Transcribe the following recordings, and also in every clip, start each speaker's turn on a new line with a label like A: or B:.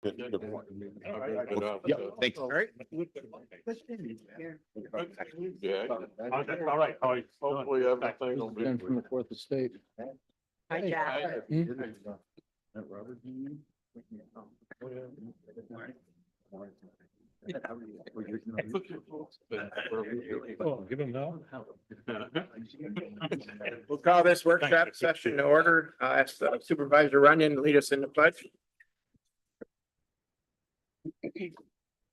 A: Good point.
B: Yep, thank you.
A: All right. Yeah.
C: That's all right. How are you?
A: Hopefully everything will be.
D: Ben from the Fourth Estate.
E: Hi, Jack.
C: Oh, give him now.
B: We'll call this workshop session to order. I'll ask the Supervisor Runyon to lead us in the pledge.
D: To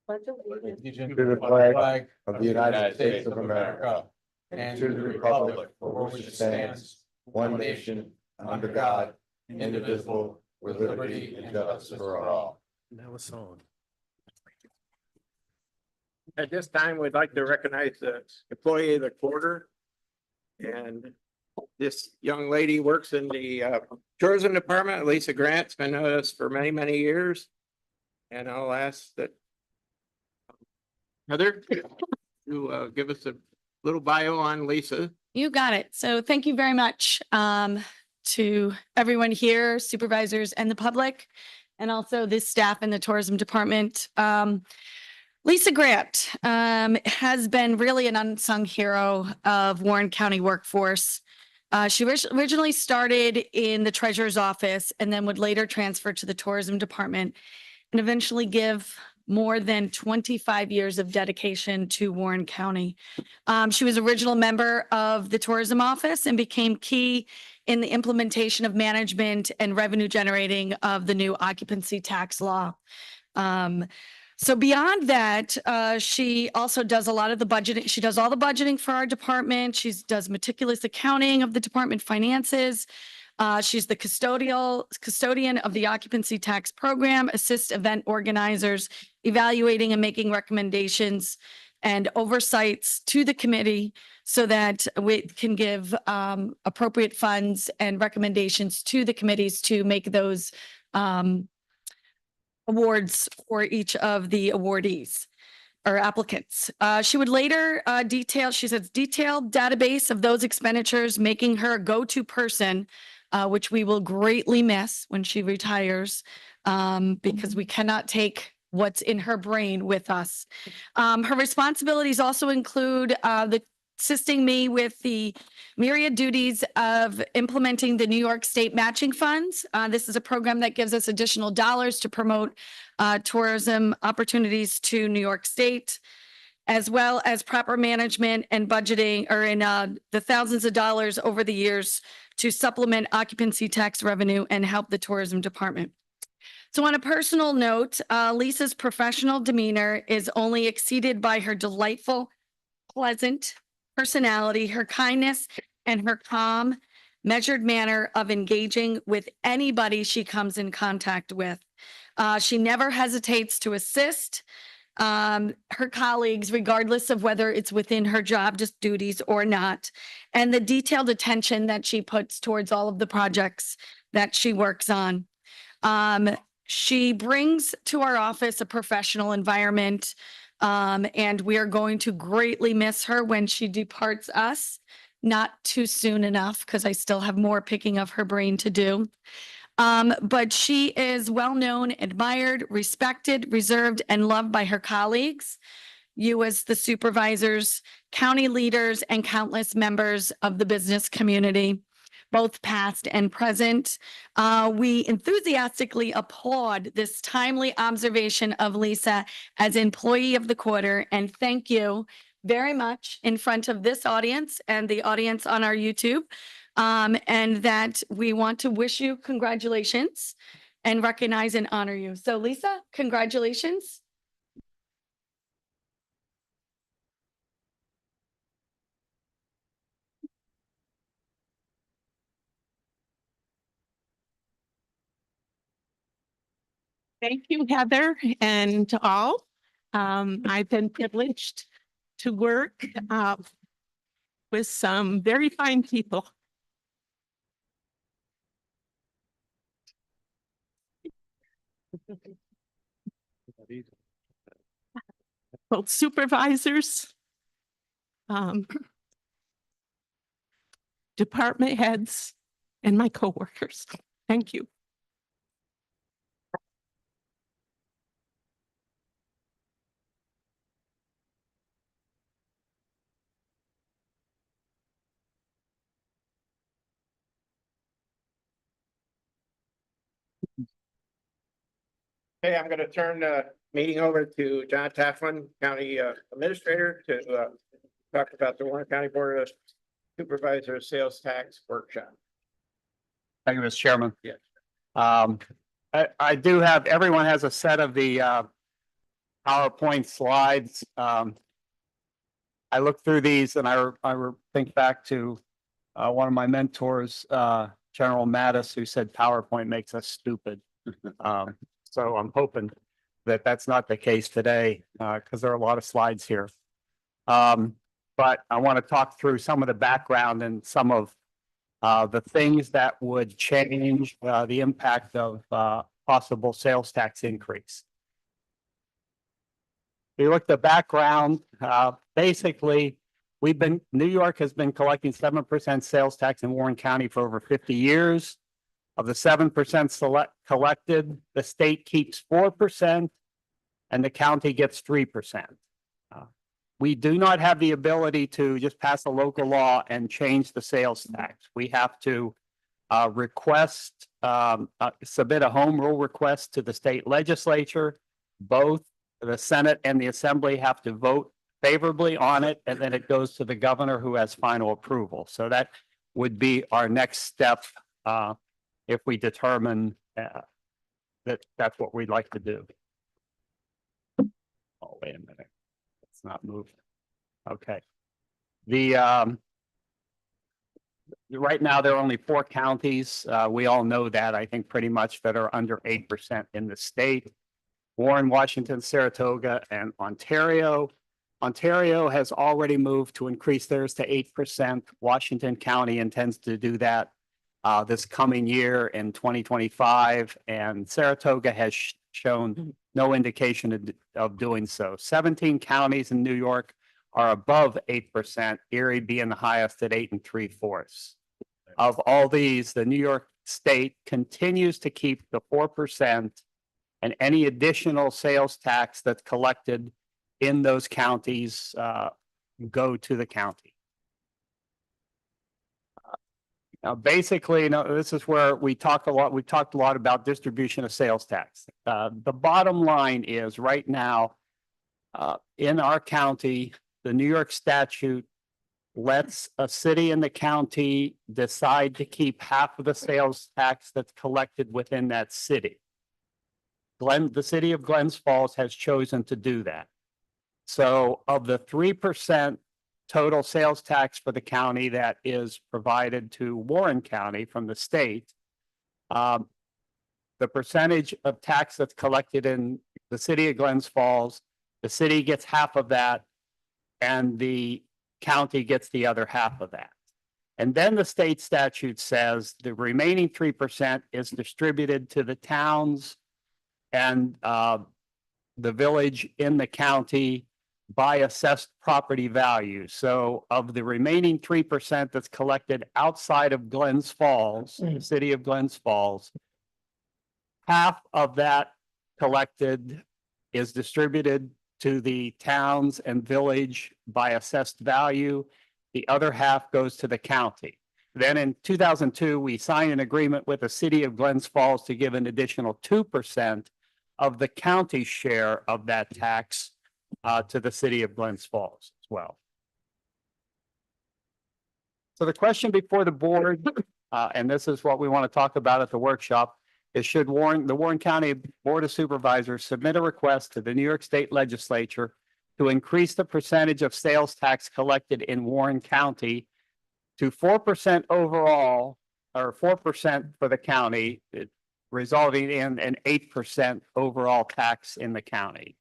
D: the flag of the United States of America and to the republic for which it stands, one nation, under God, indivisible, with liberty and justice for all.
C: Now a song.
B: At this time, we'd like to recognize the employee of the quarter. And this young lady works in the tourism department. Lisa Grant's been with us for many, many years. And I'll ask that Heather to give us a little bio on Lisa.
E: You got it. So thank you very much to everyone here, supervisors and the public, and also this staff in the tourism department. Lisa Grant has been really an unsung hero of Warren County workforce. She originally started in the treasurer's office and then would later transfer to the tourism department and eventually give more than 25 years of dedication to Warren County. She was original member of the tourism office and became key in the implementation of management and revenue generating of the new occupancy tax law. So beyond that, she also does a lot of the budgeting. She does all the budgeting for our department. She does meticulous accounting of the department finances. She's the custodian of the occupancy tax program, assists event organizers, evaluating and making recommendations and oversights to the committee so that we can give appropriate funds and recommendations to the committees to make those awards for each of the awardees or applicants. She would later she says, detailed database of those expenditures, making her a go-to person, which we will greatly miss when she retires, because we cannot take what's in her brain with us. Her responsibilities also include assisting me with the myriad duties of implementing the New York State matching funds. This is a program that gives us additional dollars to promote tourism opportunities to New York State, as well as proper management and budgeting, or in the thousands of dollars over the years to supplement occupancy tax revenue and help the tourism department. So on a personal note, Lisa's professional demeanor is only exceeded by her delightful, pleasant personality, her kindness, and her calm, measured manner of engaging with anybody she comes in contact with. She never hesitates to assist her colleagues, regardless of whether it's within her job just duties or not, and the detailed attention that she puts towards all of the projects that she works on. She brings to our office a professional environment, and we are going to greatly miss her when she departs us. Not too soon enough, because I still have more picking of her brain to do. But she is well-known, admired, respected, reserved, and loved by her colleagues, you as the supervisors, county leaders, and countless members of the business community, both past and present. We enthusiastically applaud this timely observation of Lisa as employee of the quarter, and thank you very much in front of this audience and the audience on our YouTube. And that we want to wish you congratulations and recognize and honor you. So Lisa, congratulations.
F: Thank you, Heather, and to all. I've been privileged to work with some very fine people. Both supervisors, department heads, and my coworkers. Thank you.
B: Okay, I'm gonna turn the meeting over to John Tafflin, County Administrator, to talk about the Warren County Board of Supervisors Sales Tax Workshop.
G: Thank you, Mr. Chairman.
B: Yes.
G: I do have, everyone has a set of the PowerPoint slides. I looked through these and I think back to one of my mentors, General Mattis, who said PowerPoint makes us stupid. So I'm hoping that that's not the case today, because there are a lot of slides here. But I want to talk through some of the background and some of the things that would change the impact of possible sales tax increase. If you look at the background, basically, New York has been collecting 7% sales tax in Warren County for over 50 years. Of the 7% collected, the state keeps 4% and the county gets 3%. We do not have the ability to just pass a local law and change the sales tax. We have to submit a home rule request to the state legislature. Both the Senate and the Assembly have to vote favorably on it, and then it goes to the governor, who has final approval. So that would be our next step if we determine that that's what we'd like to do. Oh, wait a minute. It's not moving. Okay. Right now, there are only 4 counties. We all know that, I think, pretty much, that are under 8% in the state. Warren, Washington, Saratoga, and Ontario. Ontario has already moved to increase theirs to 8%. Washington County intends to do that this coming year in 2025, and Saratoga has shown no indication of doing so. 17 counties in New York are above 8%, Erie being the highest at 8 3/4. Of all these, the New York State continues to keep the 4%, and any additional sales tax that's collected in those counties go to the county. Now, basically, this is where we talk a lot. We've talked a lot about distribution of sales tax. The bottom line is, right now, in our county, the New York statute lets a city in the county decide to keep half of the sales tax that's collected within that city. The city of Glens Falls has chosen to do that. So of the 3% total sales tax for the county that is provided to Warren County from the state, the percentage of tax that's collected in the city of Glens Falls, the city gets half of that, and the county gets the other half of that. And then the state statute says the remaining 3% is distributed to the towns and the village in the county by assessed property value. So of the remaining 3% that's collected outside of Glens Falls, the city of Glens Falls, half of that collected is distributed to the towns and village by assessed value. The other half goes to the county. Then in 2002, we signed an agreement with the city of Glens Falls to give an additional 2% of the county share of that tax to the city of Glens Falls as well. So the question before the board, and this is what we want to talk about at the workshop, is should the Warren County Board of Supervisors submit a request to the New York State Legislature to increase the percentage of sales tax collected in Warren County to 4% overall, or 4% for the county, resulting in an 8% overall tax in the county.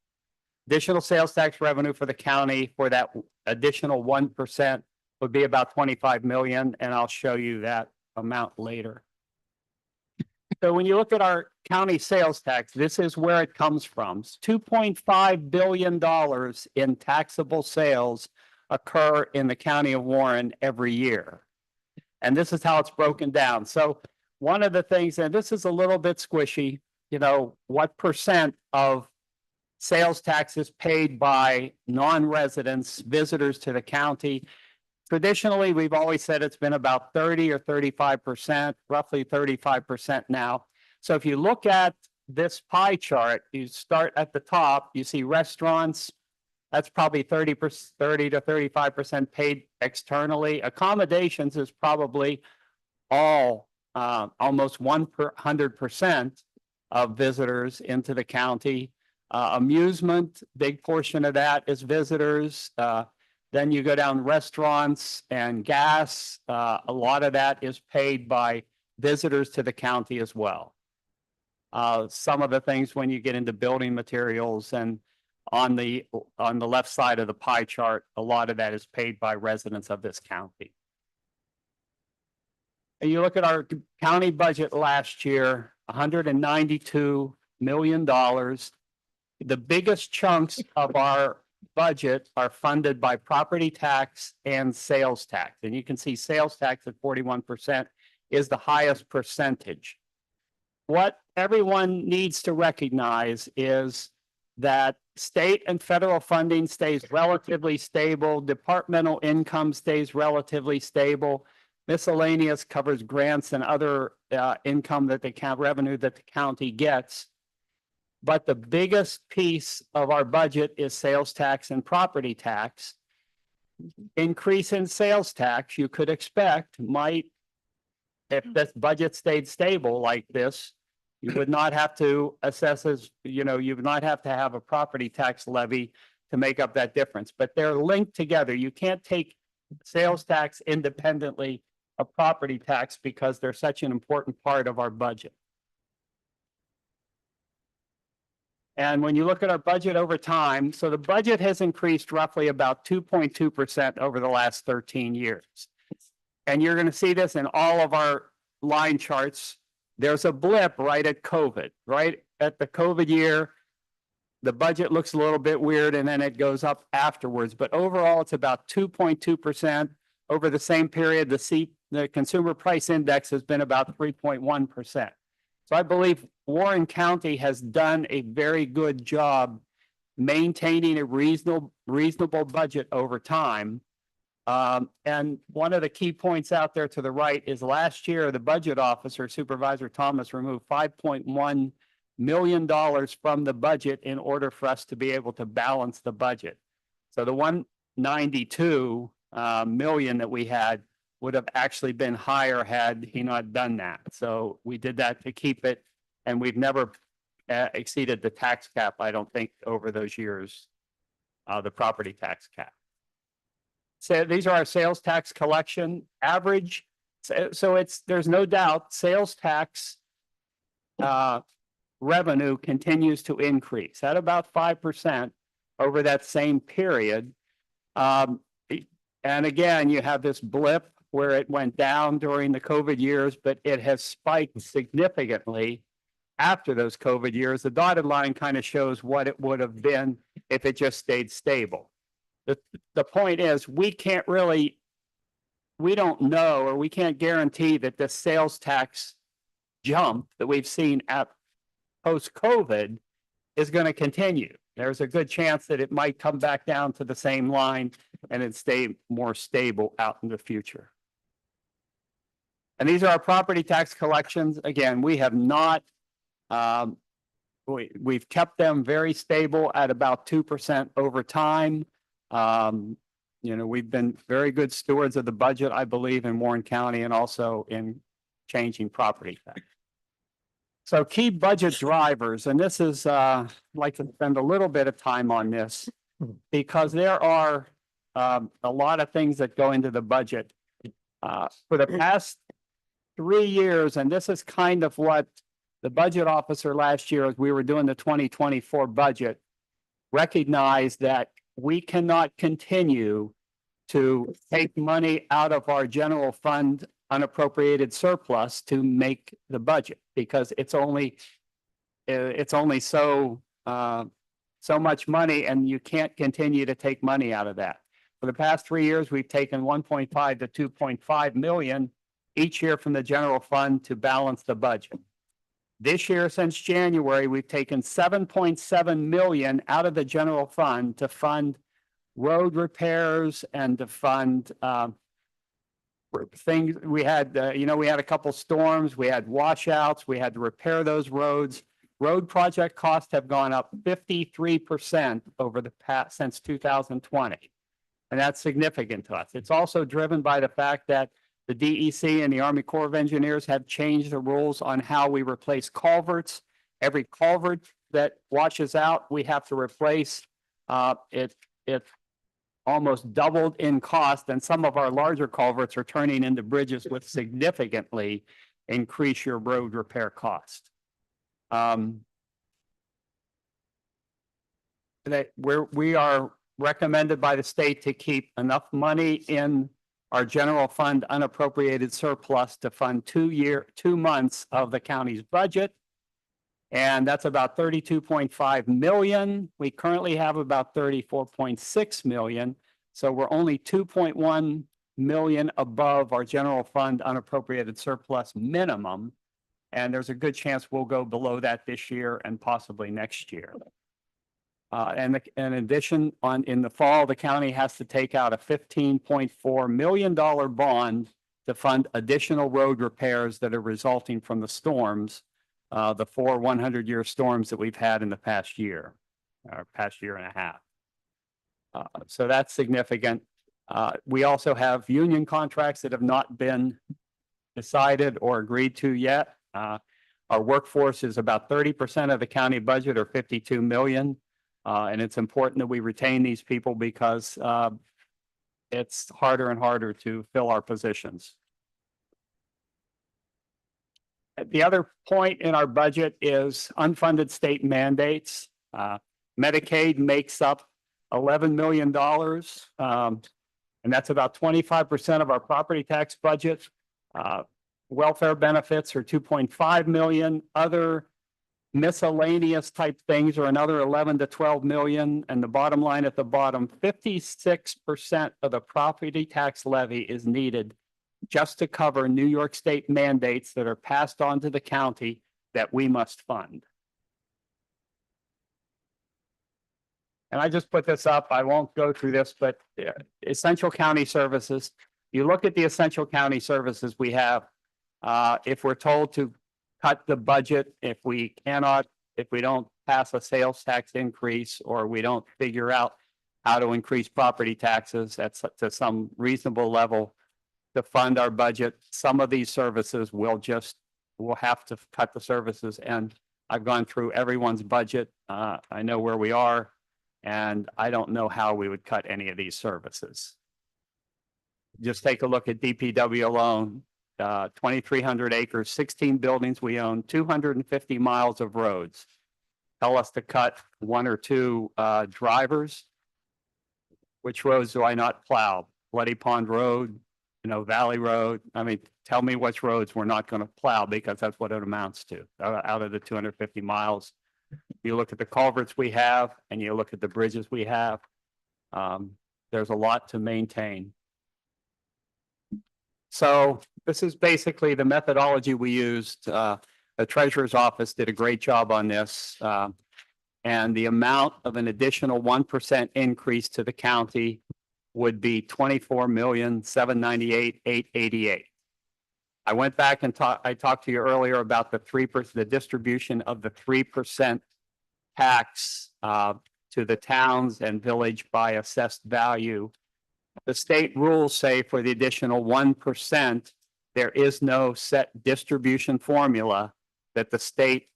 G: Additional sales tax revenue for the county for that additional 1% would be about 25 million, and I'll show you that amount later. So when you look at our county sales tax, this is where it comes from. $2.5 billion in taxable sales occur in the county of Warren every year. And this is how it's broken down. So one of the things, and this is a little bit squishy, what percent of sales taxes paid by non-residents, visitors to the county? Traditionally, we've always said it's been about 30 or 35%, roughly 35% now. So if you look at this pie chart, you start at the top, you see restaurants. That's probably 30 to 35% paid externally. Accommodations is probably all, almost 100% of visitors into the county. Amusement, big portion of that is visitors. Then you go down restaurants and gas. A lot of that is paid by visitors to the county as well. Some of the things when you get into building materials and on the left side of the pie chart, a lot of that is paid by residents of this county. And you look at our county budget last year, $192 million. The biggest chunks of our budget are funded by property tax and sales tax. And you can see sales tax at 41% is the highest percentage. What everyone needs to recognize is that state and federal funding stays relatively stable, departmental income stays relatively stable, miscellaneous covers grants and other income that revenue that the county gets. But the biggest piece of our budget is sales tax and property tax. Increase in sales tax you could expect might, if this budget stayed stable like this, you would not have to assess as, you would not have to have a property tax levy to make up that difference, but they're linked together. You can't take sales tax independently of property tax because they're such an important part of our budget. And when you look at our budget over time, so the budget has increased roughly about 2.2% over the last 13 years. And you're going to see this in all of our line charts. There's a blip right at COVID, right at the COVID year. The budget looks a little bit weird and then it goes up afterwards. But overall, it's about 2.2%. Over the same period, the consumer price index has been about 3.1%. So I believe Warren County has done a very good job maintaining a reasonable budget over time. And one of the key points out there to the right is last year, the budget officer, Supervisor Thomas, removed $5.1 million from the budget in order for us to be able to balance the budget. So the 192 million that we had would have actually been higher had he not done that. So we did that to keep it, and we've never exceeded the tax cap, I don't think, over those years, the property tax cap. So these are our sales tax collection average. So there's no doubt sales tax revenue continues to increase at about 5% over that same period. And again, you have this blip where it went down during the COVID years, but it has spiked significantly after those COVID years. The dotted line kind of shows what it would have been if it just stayed stable. The point is, we don't know, or we can't guarantee that the sales tax jump that we've seen at post-COVID is going to continue. There's a good chance that it might come back down to the same line and it stay more stable out in the future. And these are our property tax collections. Again, we have not, we've kept them very stable at about 2% over time. We've been very good stewards of the budget, I believe, in Warren County and also in changing property tax. So key budget drivers, and this is, I'd like to spend a little bit of time on this because there are a lot of things that go into the budget. For the past 3 years, and this is kind of what the budget officer last year, as we were doing the 2024 budget, recognized that we cannot continue to take money out of our general fund unappropriated surplus to make the budget because it's only so much money and you can't continue to take money out of that. For the past 3 years, we've taken 1.5 to 2.5 million each year from the general fund to balance the budget. This year, since January, we've taken 7.7 million out of the general fund to fund road repairs and to fund things. We had, we had a couple storms, we had washouts, we had to repair those roads. road project costs have gone up 53% over the past, since 2020. And that's significant to us. It's also driven by the fact that the DEC and the Army Corps of Engineers have changed the rules on how we replace culverts. Every culvert that washes out, we have to replace. It almost doubled in cost, and some of our larger culverts are turning into bridges with significantly increase your road repair cost. We are recommended by the state to keep enough money in our general fund unappropriated surplus to fund 2 months of the county's budget. And that's about 32.5 million. We currently have about 34.6 million. So we're only 2.1 million above our general fund unappropriated surplus minimum. And there's a good chance we'll go below that this year and possibly next year. In addition, in the fall, the county has to take out a $15.4 million bond to fund additional road repairs that are resulting from the storms, the 4 100-year storms that we've had in the past year, or past year and a half. So that's significant. We also have union contracts that have not been decided or agreed to yet. Our workforce is about 30% of the county budget, or 52 million. And it's important that we retain these people because it's harder and harder to fill our positions. The other point in our budget is unfunded state mandates. Medicaid makes up $11 million, and that's about 25% of our property tax budget. Welfare benefits are 2.5 million. Other miscellaneous type things are another 11 to 12 million. And the bottom line at the bottom, 56% of the property tax levy is needed just to cover New York State mandates that are passed on to the county that we must fund. And I just put this up. I won't go through this, but essential county services. You look at the essential county services we have. If we're told to cut the budget, if we don't pass a sales tax increase, or we don't figure out how to increase property taxes to some reasonable level to fund our budget, some of these services we'll have to cut the services. And I've gone through everyone's budget. I know where we are, and I don't know how we would cut any of these services. Just take a look at DPW alone. 2,300 acres, 16 buildings we own, 250 miles of roads. Tell us to cut 1 or 2 drivers. Which roads do I not plow? Bloody Pond Road, Valley Road. I mean, tell me which roads we're not going to plow, because that's what it amounts to out of the 250 miles. You look at the culverts we have, and you look at the bridges we have. There's a lot to maintain. So this is basically the methodology we used. The treasurer's office did a great job on this. And the amount of an additional 1% increase to the county would be $24,798,888. I went back and I talked to you earlier about the 3%, the distribution of the 3% tax to the towns and village by assessed value. The state rules say for the additional 1%, there is no set distribution formula that the state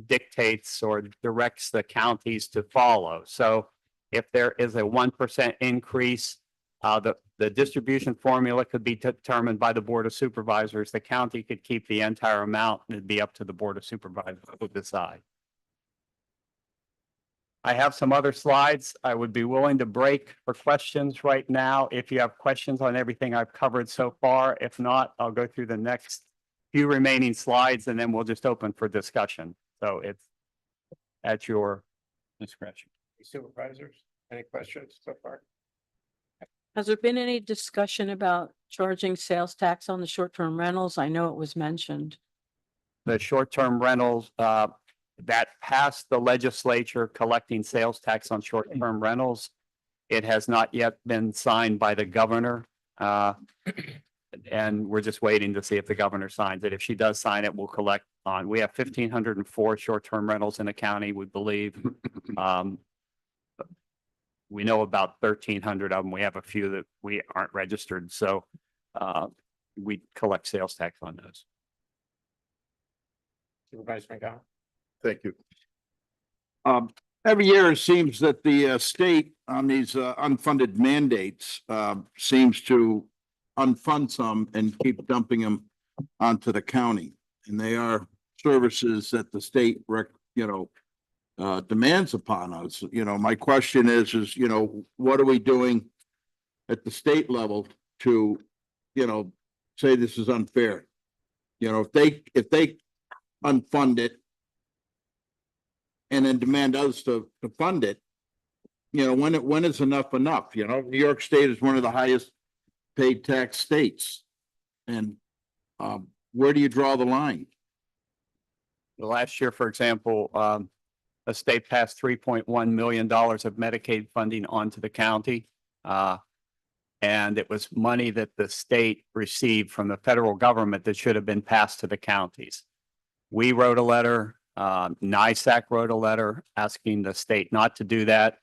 G: dictates or directs the counties to follow. So if there is a 1% increase, the distribution formula could be determined by the Board of Supervisors. The county could keep the entire amount, and it'd be up to the Board of Supervisors to decide. I have some other slides. I would be willing to break for questions right now if you have questions on everything I've covered so far. If not, I'll go through the next few remaining slides, and then we'll just open for discussion. So it's at your discretion.
B: Supervisors, any questions so far?
H: Has there been any discussion about charging sales tax on the short-term rentals? I know it was mentioned.
G: The short-term rentals, that passed the legislature collecting sales tax on short-term rentals. It has not yet been signed by the governor. and we're just waiting to see if the governor signs it. If she does sign it, we'll collect on, we have 1,504 short-term rentals in the county, we believe. We know about 1,300 of them. We have a few that we aren't registered, so we collect sales tax on those.
B: Supervisor McGowan.
I: Thank you. Every year it seems that the state on these unfunded mandates seems to unfund some and keep dumping them onto the county. And they are services that the state demands upon us. My question is, what are we doing at the state level to, say this is unfair? If they unfund it and then demand us to fund it, when is enough enough? New York State is one of the highest paid tax states. And where do you draw the line?
G: Last year, for example, the state passed $3.1 million of Medicaid funding onto the county. And it was money that the state received from the federal government that should have been passed to the counties. We wrote a letter, NISAC wrote a letter asking the state not to do that.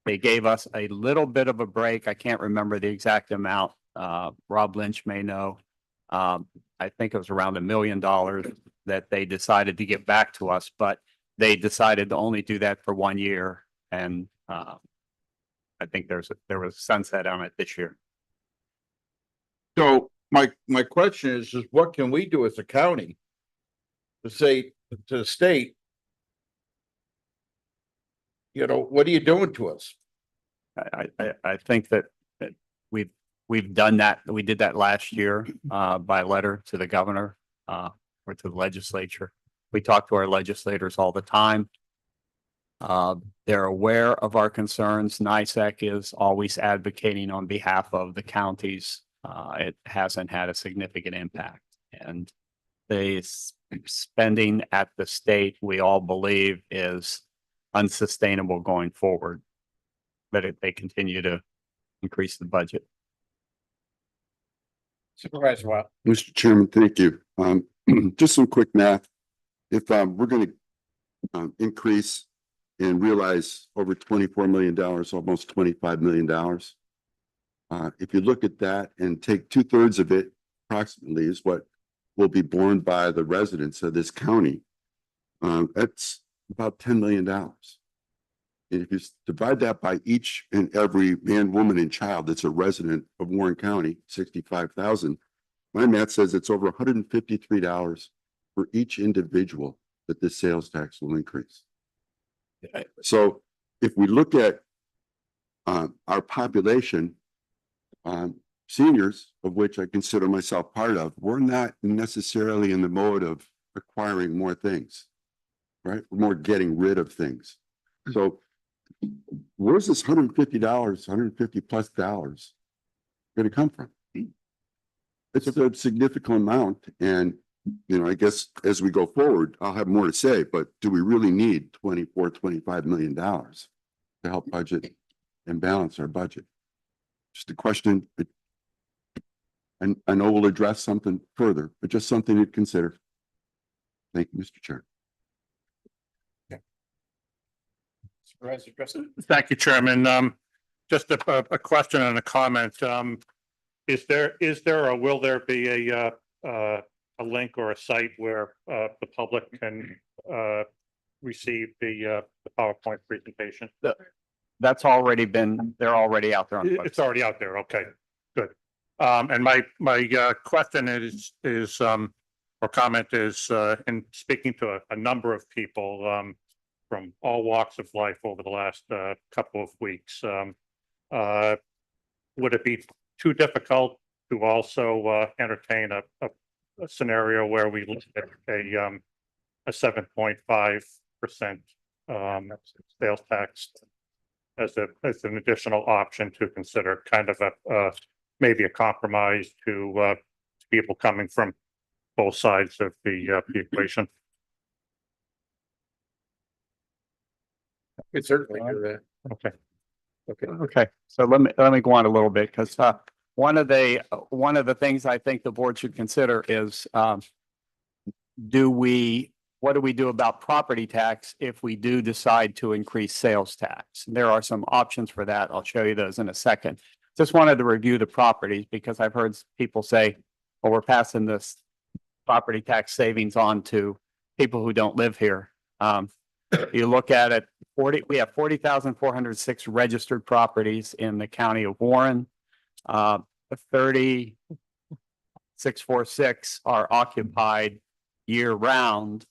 G: They gave us a little bit of a break. I can't remember the exact amount. Rob Lynch may know. I think it was around $1 million that they decided to get back to us, but they decided to only do that for 1 year. And I think there was a sunset on it this year.
I: So my question is what can we do as a county to say to the state, what are you doing to us?
G: I think that we've done that. We did that last year by letter to the governor or to the legislature. We talk to our legislators all the time. They're aware of our concerns. NISAC is always advocating on behalf of the counties. It hasn't had a significant impact. And the spending at the state, we all believe, is unsustainable going forward. But they continue to increase the budget.
B: Supervisor Wild.
J: Mr. Chairman, thank you. Just some quick math. If we're going to increase and realize over $24 million, almost $25 million. If you look at that and take 2/3 of it, approximately, is what will be borne by the residents of this county. That's about $10 million. And if you divide that by each and every man, woman, and child that's a resident of Warren County, 65,000, my math says it's over $153 for each individual that this sales tax will increase. So if we look at our population, seniors, of which I consider myself part of, we're not necessarily in the mode of acquiring more things, right? We're more getting rid of things. So where's this $150, $150+ going to come from? It's a significant amount. And, I guess as we go forward, I'll have more to say, but do we really need $25 million to help budget and balance our budget? Just a question. And I know we'll address something further, but just something to consider. Thank you, Mr. Chair.
B: Supervisor Driscoll.
C: Thank you, Chairman. Just a question and a comment. Is there or will there be a link or a site where the public can receive the PowerPoint presentation?
G: That's already been, they're already out there on the website.
C: It's already out there. Okay, good. And my question is or comment is in speaking to a number of people from all walks of life over the last couple of weeks. Would it be too difficult to also entertain a scenario where we look at a 7.5% sales tax as an additional option to consider, kind of maybe a compromise to people coming from both sides of the equation?
B: We certainly do that.
C: Okay.
G: Okay, so let me go on a little bit because one of the things I think the board should consider is, what do we do about property tax if we do decide to increase sales tax? There are some options for that. I'll show you those in a second. Just wanted to review the properties because I've heard people say, well, we're passing this property tax savings on to people who don't live here. You look at it, we have 40,406 registered properties in the county of Warren. 30,646 are occupied year round.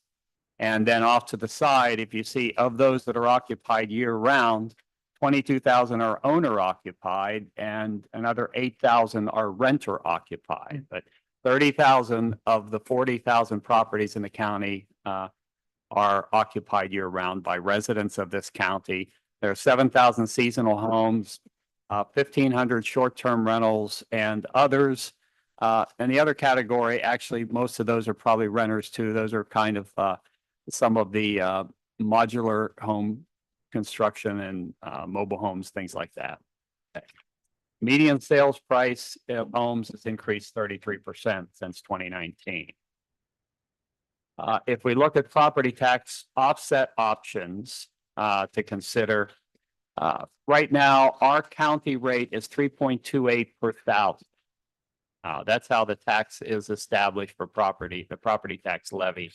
G: And then off to the side, if you see of those that are occupied year round, 22,000 are owner occupied and another 8,000 are renter occupied. But 30,000 of the 40,000 properties in the county are occupied year round by residents of this county. There are 7,000 seasonal homes, 1,500 short-term rentals and others. And the other category, actually, most of those are probably renters too. Those are kind of some of the modular home construction and mobile homes, things like that. Okay. Median sales price of homes has increased 33% since 2019. If we look at property tax offset options to consider, right now our county rate is 3.28 per thousand. That's how the tax is established for the property tax levy.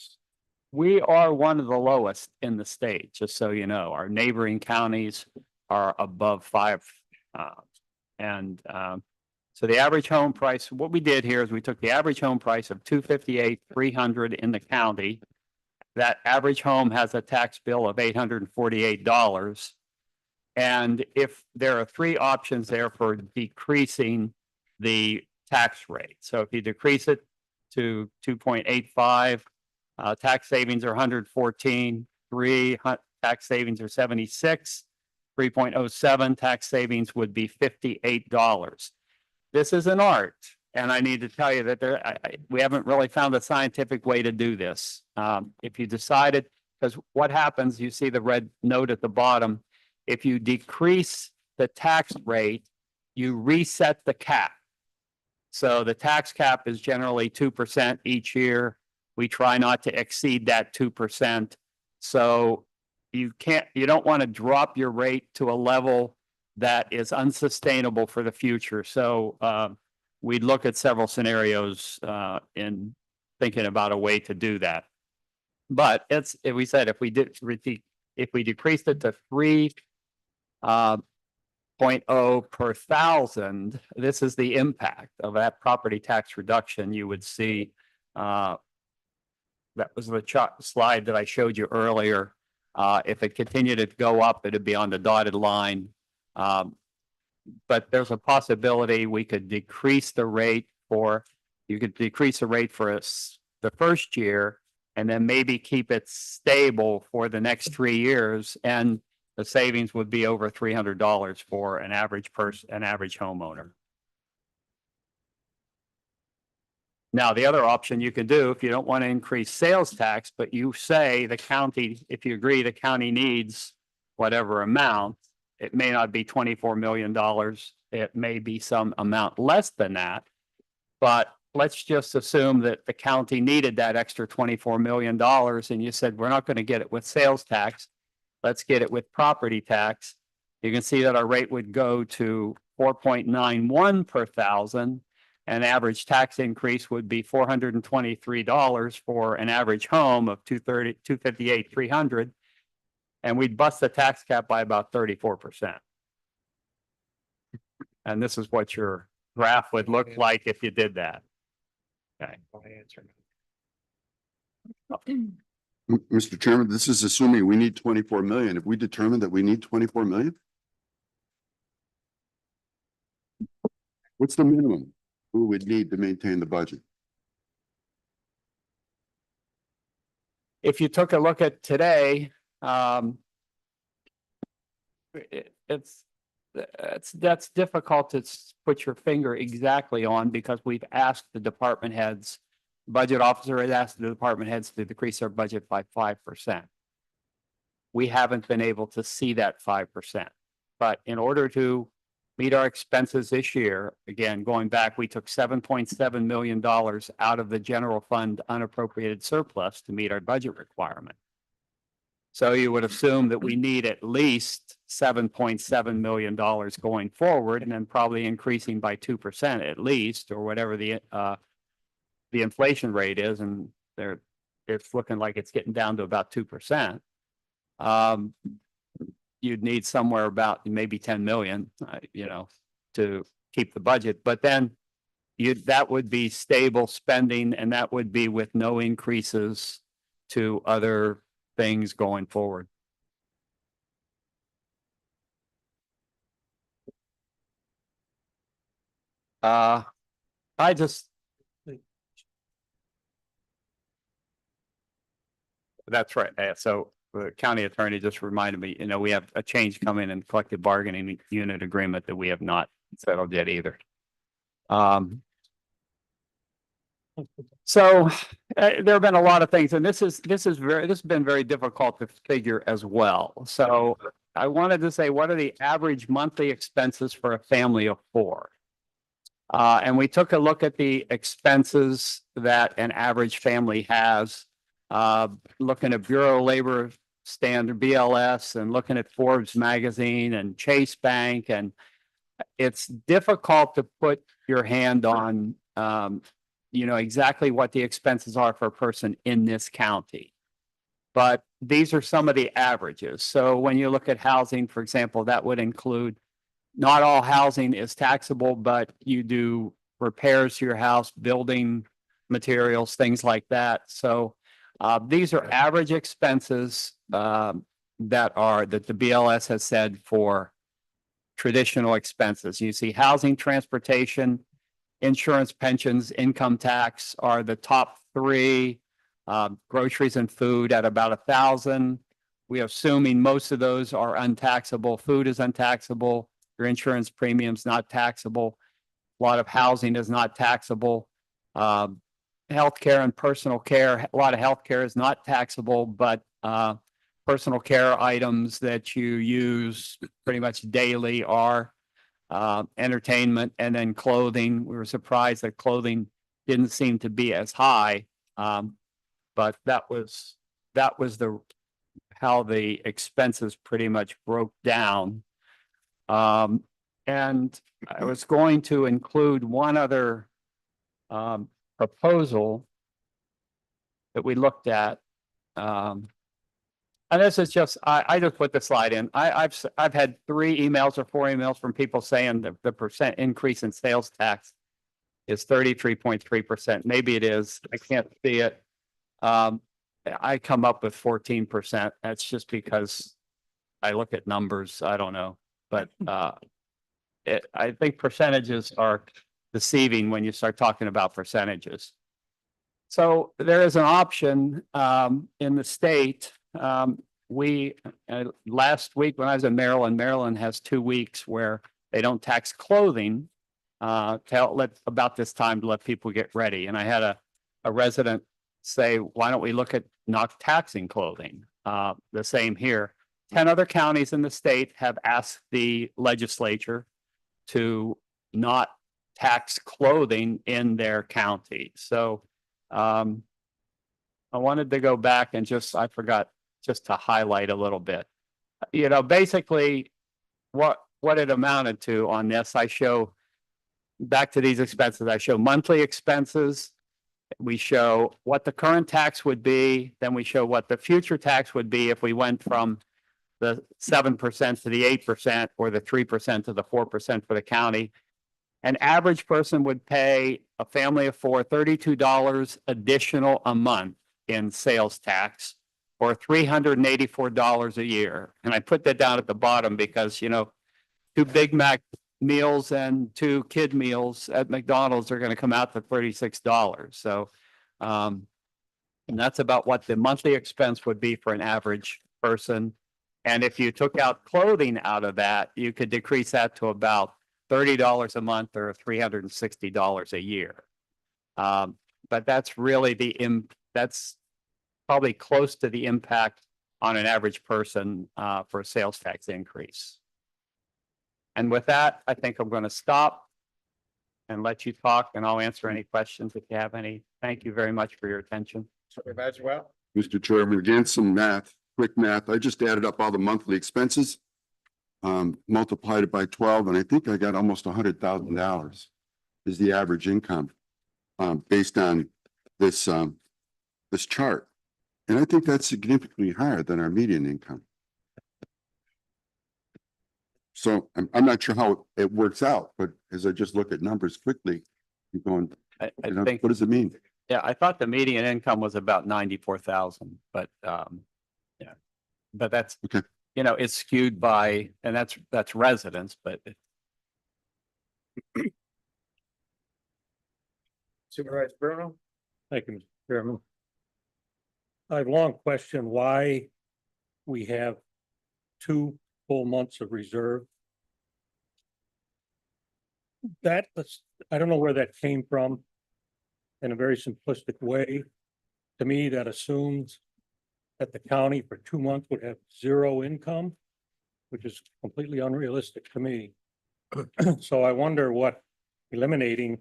G: We are one of the lowest in the state, just so you know. Our neighboring counties are above 5. So the average home price, what we did here is we took the average home price of $258,300 in the county. That average home has a tax bill of $848. And if there are 3 options there for decreasing the tax rate. So if you decrease it to 2.85, tax savings are 114, tax savings are 76, 3.07 tax savings would be $58. This is an art, and I need to tell you that we haven't really found a scientific way to do this. If you decided, because what happens, you see the red note at the bottom, if you decrease the tax rate, you reset the cap. So the tax cap is generally 2% each year. We try not to exceed that 2%. So you don't want to drop your rate to a level that is unsustainable for the future. So we'd look at several scenarios in thinking about a way to do that. But if we decreased it to 3.0 per thousand, this is the impact of that property tax reduction. You would see that was the slide that I showed you earlier. If it continued to go up, it'd be on the dotted line. But there's a possibility we could decrease the rate the first year and then maybe keep it stable for the next 3 years. And the savings would be over $300 for an average homeowner. Now, the other option you can do, if you don't want to increase sales tax, but you say the county, if you agree the county needs whatever amount, it may not be $24 million. It may be some amount less than that. But let's just assume that the county needed that extra $24 million. And you said, we're not going to get it with sales tax. Let's get it with property tax. You can see that our rate would go to 4.91 per thousand. An average tax increase would be $423 for an average home of $258,300. And we'd bust the tax cap by about 34%. And this is what your graph would look like if you did that. Okay.
J: Mr. Chairman, this is assuming we need 24 million. If we determine that we need 24 million, what's the minimum we would need to maintain the budget?
G: If you took a look at today, that's difficult to put your finger exactly on because we've asked the department heads, budget officer has asked the department heads to decrease their budget by 5%. We haven't been able to see that 5%, but in order to meet our expenses this year. Again, going back, we took $7.7 million out of the general fund unappropriated surplus to meet our budget requirement. So you would assume that we need at least $7.7 million going forward, and then probably increasing by 2% at least, or whatever the inflation rate is, and it's looking like it's getting down to about 2%. You'd need somewhere about maybe 10 million, to keep the budget, but then that would be stable spending, and that would be with no increases to other things going forward. I just. That's right. So the county attorney just reminded me, we have a change coming in collective bargaining unit agreement that we have not settled yet either. So there have been a lot of things, and this has been very difficult to figure as well. So I wanted to say, what are the average monthly expenses for a family of 4? And we took a look at the expenses that an average family has, looking at Bureau of Labor Standard, BLS, and looking at Forbes magazine and Chase Bank. And it's difficult to put your hand on, exactly what the expenses are for a person in this county. But these are some of the averages. So when you look at housing, for example, that would include, not all housing is taxable, but you do repairs to your house, building materials, things like that. So these are average expenses that the BLS has said for traditional expenses. You see housing, transportation, insurance, pensions, income tax are the top 3. Groceries and food at about 1,000. We're assuming most of those are untaxable. Food is untaxable. Your insurance premium's not taxable. A lot of housing is not taxable. Healthcare and personal care, a lot of healthcare is not taxable, but personal care items that you use pretty much daily are. Entertainment, and then clothing. We were surprised that clothing didn't seem to be as high, but that was how the expenses pretty much broke down. And I was going to include one other proposal that we looked at. And this is just, I just put the slide in. I've had 3 emails or 4 emails from people saying that the percent increase in sales tax is 33.3%. Maybe it is. I can't see it. I come up with 14%. That's just because I look at numbers. I don't know, but I think percentages are deceiving when you start talking about percentages. So there is an option in the state. Last week when I was in Maryland has 2 weeks where they don't tax clothing about this time to let people get ready. And I had a resident say, why don't we look at not taxing clothing? The same here. 10 other counties in the state have asked the legislature to not tax clothing in their county. So I wanted to go back and I forgot just to highlight a little bit. Basically what it amounted to on this, I show back to these expenses. I show monthly expenses. We show what the current tax would be. Then we show what the future tax would be if we went from the 7% to the 8% or the 3% to the 4% for the county. An average person would pay, a family of 4, $32 additional a month in sales tax, or $384 a year. And I put that down at the bottom because, 2 Big Mac meals and 2 kid meals at McDonald's are going to come out to $36. So, and that's about what the monthly expense would be for an average person. And if you took out clothing out of that, you could decrease that to about $30 a month or $360 a year. But that's really that's probably close to the impact on an average person for a sales tax increase. And with that, I think I'm going to stop and let you talk, and I'll answer any questions if you have any. Thank you very much for your attention.
B: Supervisor Well.
J: Mr. Chairman, again, some math, quick math. I just added up all the monthly expenses. Multiplied it by 12, and I think I got almost $100,000 is the average income. Based on this, this chart. And I think that's significantly higher than our median income. So I'm not sure how it works out, but as I just look at numbers quickly, you're going,
G: I
J: what does it mean?
G: Yeah, I thought the median income was about 94,000, but, yeah. But that's,
J: Okay.
G: you know, it's skewed by, and that's residents, but
B: Supervisor Bruno.
C: Thank you, Mr. Chairman. I've long questioned why we have 2 full months of reserve. I don't know where that came from. In a very simplistic way, to me, that assumes that the county for 2 months would have 0 income, which is completely unrealistic to me. So I wonder what eliminating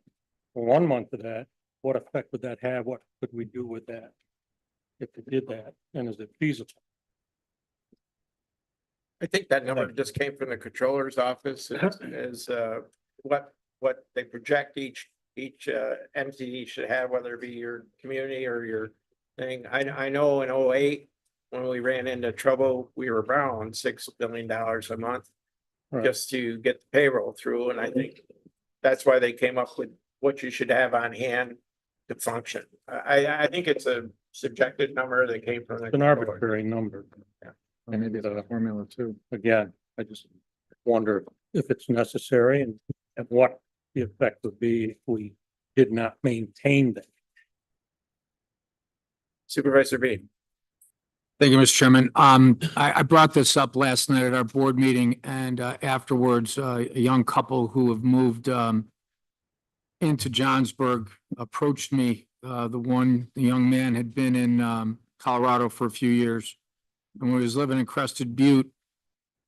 C: 1 month of that, what effect would that have? What could we do with that? If we did that, and is it feasible?
B: I think that number just came from the controller's office is what they project each entity should have, whether it be your community or your thing. I know in 08 when we ran into trouble, we were around $6 billion a month
C: Right.
B: just to get the payroll through. And I think that's why they came up with what you should have on hand to function. I think it's a subjective number that came from the
C: It's an
B: controller.
C: arbitrary number.
D: And maybe the formula too.
C: Again, I just wonder if it's necessary and what the effect would be if we did not maintain that.
B: Supervisor Bean.
K: Thank you, Mr. Chairman. I brought this up last night at our board meeting and afterwards, a young couple who have moved into Johnsburg approached me. The young man had been in Colorado for a few years. And when he was living in Crested Butte,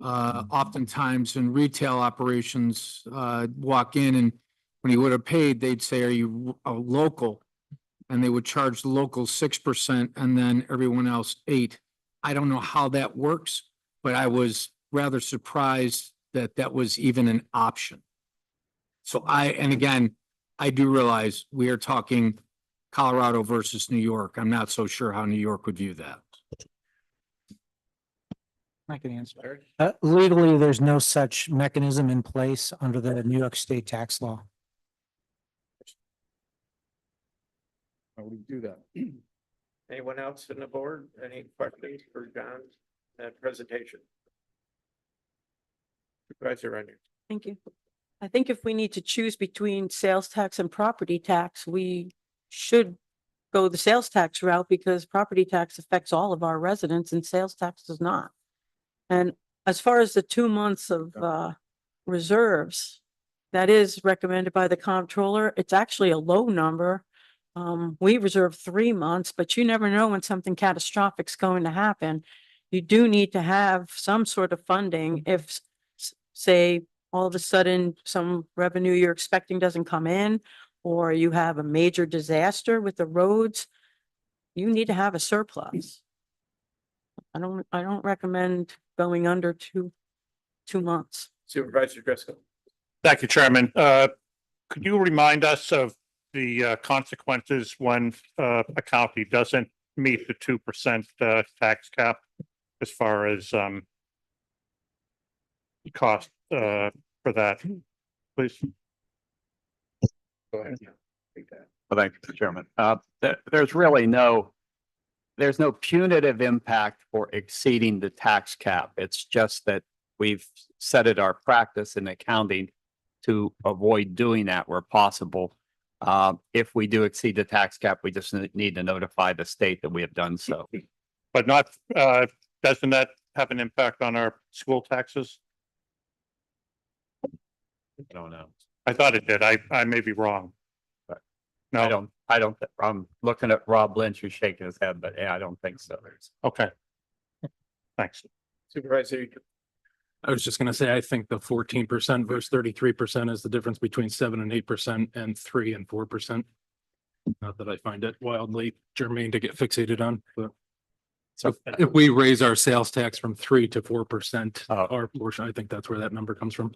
K: oftentimes in retail operations, walk in and when he would have paid, they'd say, "Are you a local?" And they would charge the local 6% and then everyone else 8%. I don't know how that works, but I was rather surprised that that was even an option. So and again, I do realize we are talking Colorado versus New York. I'm not so sure how New York would view that.
L: I can answer. Legally, there's no such mechanism in place under the New York State tax law.
D: How would you do that?
B: Anyone else in the board? Any questions for John's presentation? Supervisor Runyon.
H: Thank you. I think if we need to choose between sales tax and property tax, we should go the sales tax route because property tax affects all of our residents and sales tax does not. And as far as the 2 months of reserves, that is recommended by the comptroller. It's actually a low number. We reserve 3 months, but you never know when something catastrophic is going to happen. You do need to have some sort of funding if, say, all of a sudden some revenue you're expecting doesn't come in, or you have a major disaster with the roads, you need to have a surplus. I don't recommend going under two months.
B: Supervisor Driscoll.
C: Thank you, Chairman. Could you remind us of the consequences when a county doesn't meet the 2% tax cap as far as cost for that, please?
B: Go ahead.
G: Well, thank you, Mr. Chairman. There's really there's no punitive impact for exceeding the tax cap. It's just that we've set it our practice in accounting to avoid doing that where possible. If we do exceed the tax cap, we just need to notify the state that we have done so.
C: But not, doesn't that have an impact on our school taxes?
G: I don't know.
C: I thought it did. I may be wrong. But no,
G: I'm looking at Rob Lynch who's shaking his head, but yeah, I don't think so.
C: okay. Thanks.
B: Supervisor.
M: I was just gonna say, I think the 14% versus 33% is the difference between 7% and 8% and 3% and 4%. Not that I find it wildly germane to get fixated on, but. So if we raise our sales tax from 3% to 4%,
G: Oh.
M: our portion, I think that's where that number comes from.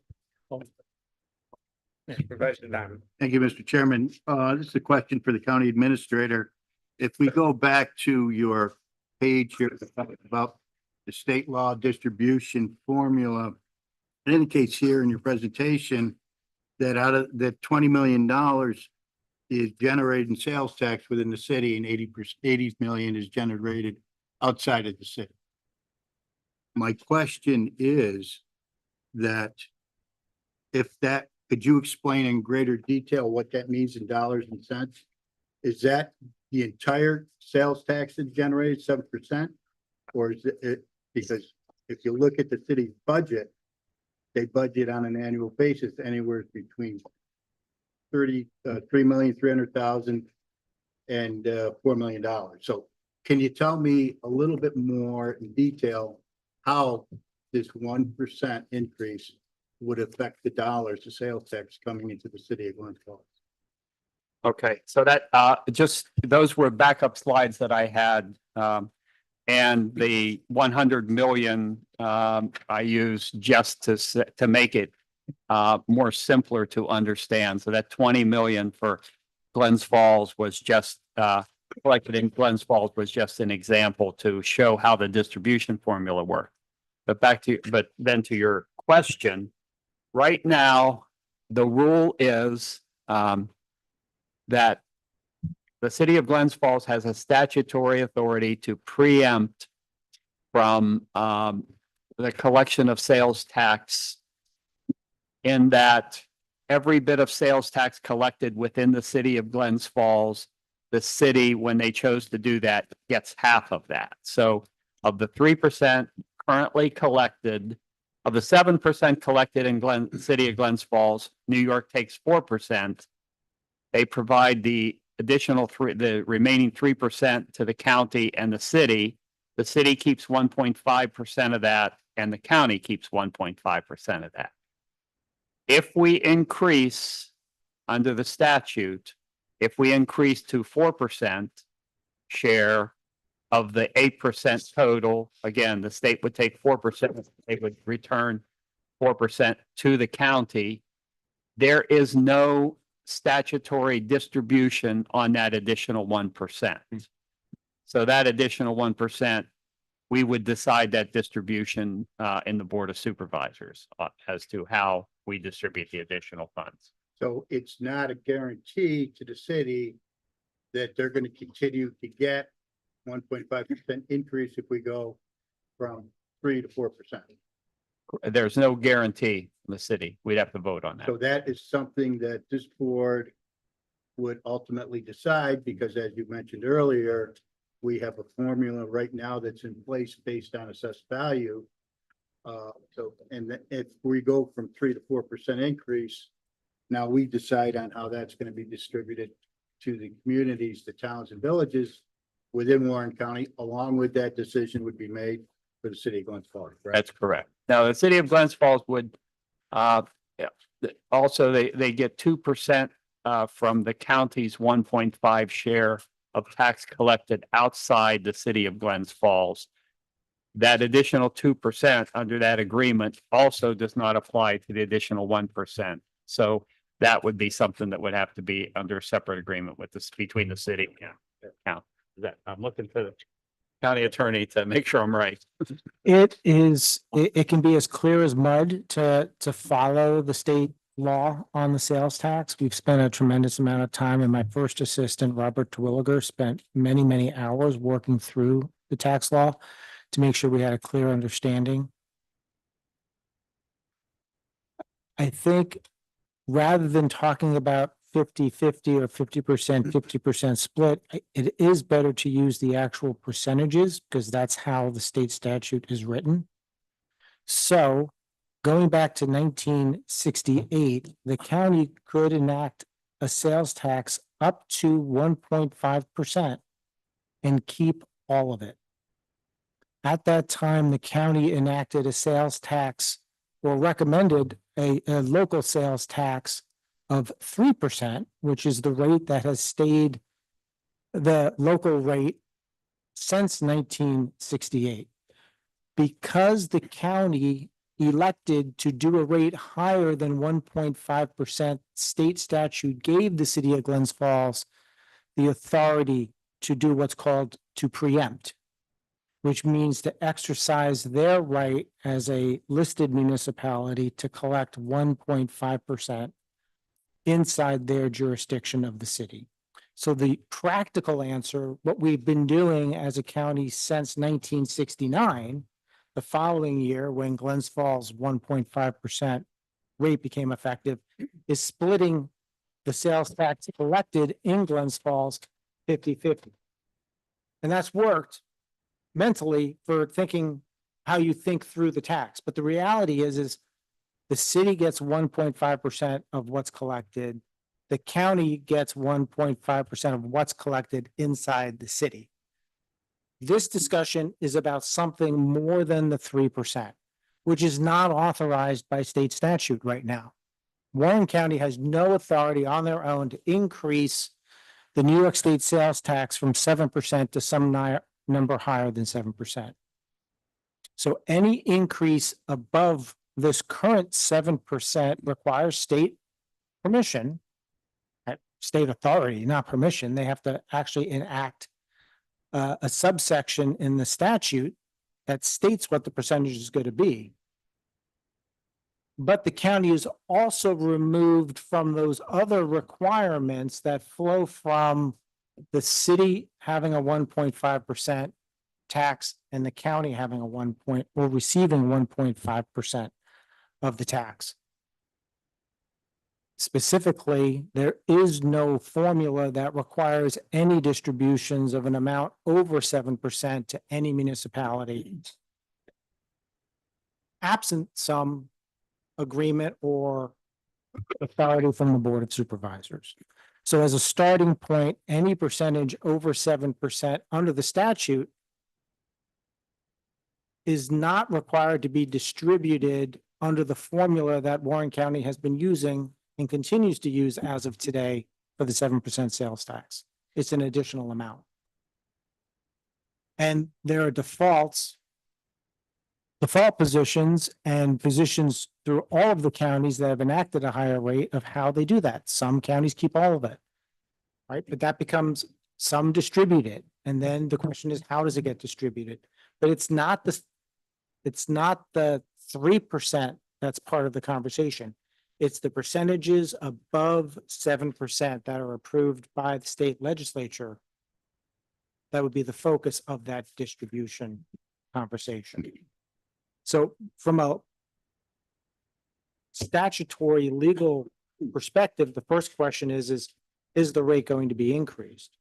B: Supervisor Diamond.
I: Thank you, Mr. Chairman. This is a question for the county administrator. If we go back to your page here about the state law distribution formula, it indicates here in your presentation that out of the $20 million is generated in sales tax within the city and 80 million is generated outside of the city. My question is that could you explain in greater detail what that means in dollars and cents? Is that the entire sales tax that's generated 7%? Or is it, because if you look at the city's budget, they budget on an annual basis anywhere between 3,300,000 and $4 million. So can you tell me a little bit more in detail how this 1% increase would affect the dollars, the sales tax coming into the city of Glens Falls?
G: Okay, so that, those were backup slides that I had. And the 100 million, I used just to make it more simpler to understand. So that 20 million for Glens Falls was just collected in Glens Falls was just an example to show how the distribution formula worked. But then to your question, right now, the rule is that the city of Glens Falls has a statutory authority to preempt from the collection of sales tax, in that every bit of sales tax collected within the city of Glens Falls, the city, when they chose to do that, gets half of that. So of the 3% currently collected, of the 7% collected in city of Glens Falls, New York takes 4%. They provide the additional the remaining 3% to the county and the city. The city keeps 1.5% of that, and the county keeps 1.5% of that. If we increase under the statute, if we increase to 4% share of the 8% total, again, the state would take 4%, they would return 4% to the county. There is no statutory distribution on that additional 1%. So that additional 1%, we would decide that distribution in the Board of Supervisors as to how we distribute the additional funds.
I: So it's not a guarantee to the city that they're going to continue to get 1.5% increase if we go from 3 to 4%.
G: There's no guarantee in the city. We'd have to vote on that.
I: So that is something that this board would ultimately decide, because as you mentioned earlier, we have a formula right now that's in place based on assessed value. And if we go from 3 to 4% increase, now we decide on how that's going to be distributed to the communities, the towns and villages within Warren County. Along with that decision would be made for the city of Glens Falls.
G: That's correct. Now, the city of Glens Falls would also, they get 2% from the county's 1.5 share of tax collected outside the city of Glens Falls. That additional 2% under that agreement also does not apply to the additional 1%. So that would be something that would have to be under a separate agreement with this between the city and county. I'm looking for the county attorney to make sure I'm right.
L: It can be as clear as mud to follow the state law on the sales tax. We've spent a tremendous amount of time, and my first assistant, Robert Terwilliger, spent many, many hours working through the tax law to make sure we had a clear understanding. I think rather than talking about 50-50 or 50% split, it is better to use the actual percentages, because that's how the state statute is written. So going back to 1968, the county could enact a sales tax up to 1.5% and keep all of it. At that time, the county enacted a sales tax or recommended a local sales tax of 3%, which is the rate that has stayed the local rate since 1968. Because the county elected to do a rate higher than 1.5%, state statute gave the city of Glens Falls the authority to do what's called to preempt, which means to exercise their right as a listed municipality to collect 1.5% inside their jurisdiction of the city. So the practical answer, what we've been doing as a county since 1969, the following year when Glens Falls 1.5% rate became effective, is splitting the sales tax collected in Glens Falls 50-50. And that's worked mentally for thinking how you think through the tax. But the reality is the city gets 1.5% of what's collected. The county gets 1.5% of what's collected inside the city. This discussion is about something more than the 3%, which is not authorized by state statute right now. Warren County has no authority on their own to increase the New York State sales tax from 7% to some number higher than 7%. So any increase above this current 7% requires state permission, state authority, not permission. They have to actually enact a subsection in the statute that states what the percentage is going to be. But the county is also removed from those other requirements that flow from the city having a 1.5% tax and the county having a receiving 1.5% of the tax. Specifically, there is no formula that requires any distributions of an amount over 7% to any municipality, absent some agreement or authority from the Board of Supervisors. So as a starting point, any percentage over 7% under the statute is not required to be distributed under the formula that Warren County has been using and continues to use as of today for the 7% sales tax. It's an additional amount. And there are default positions and positions through all of the counties that have enacted a higher rate of how they do that. Some counties keep all of it, right? But that becomes some distributed. And then the question is, how does it get distributed? But it's not the 3% that's part of the conversation. It's the percentages above 7% that are approved by the state legislature. That would be the focus of that distribution conversation. So from a statutory legal perspective, the first question is the rate going to be increased?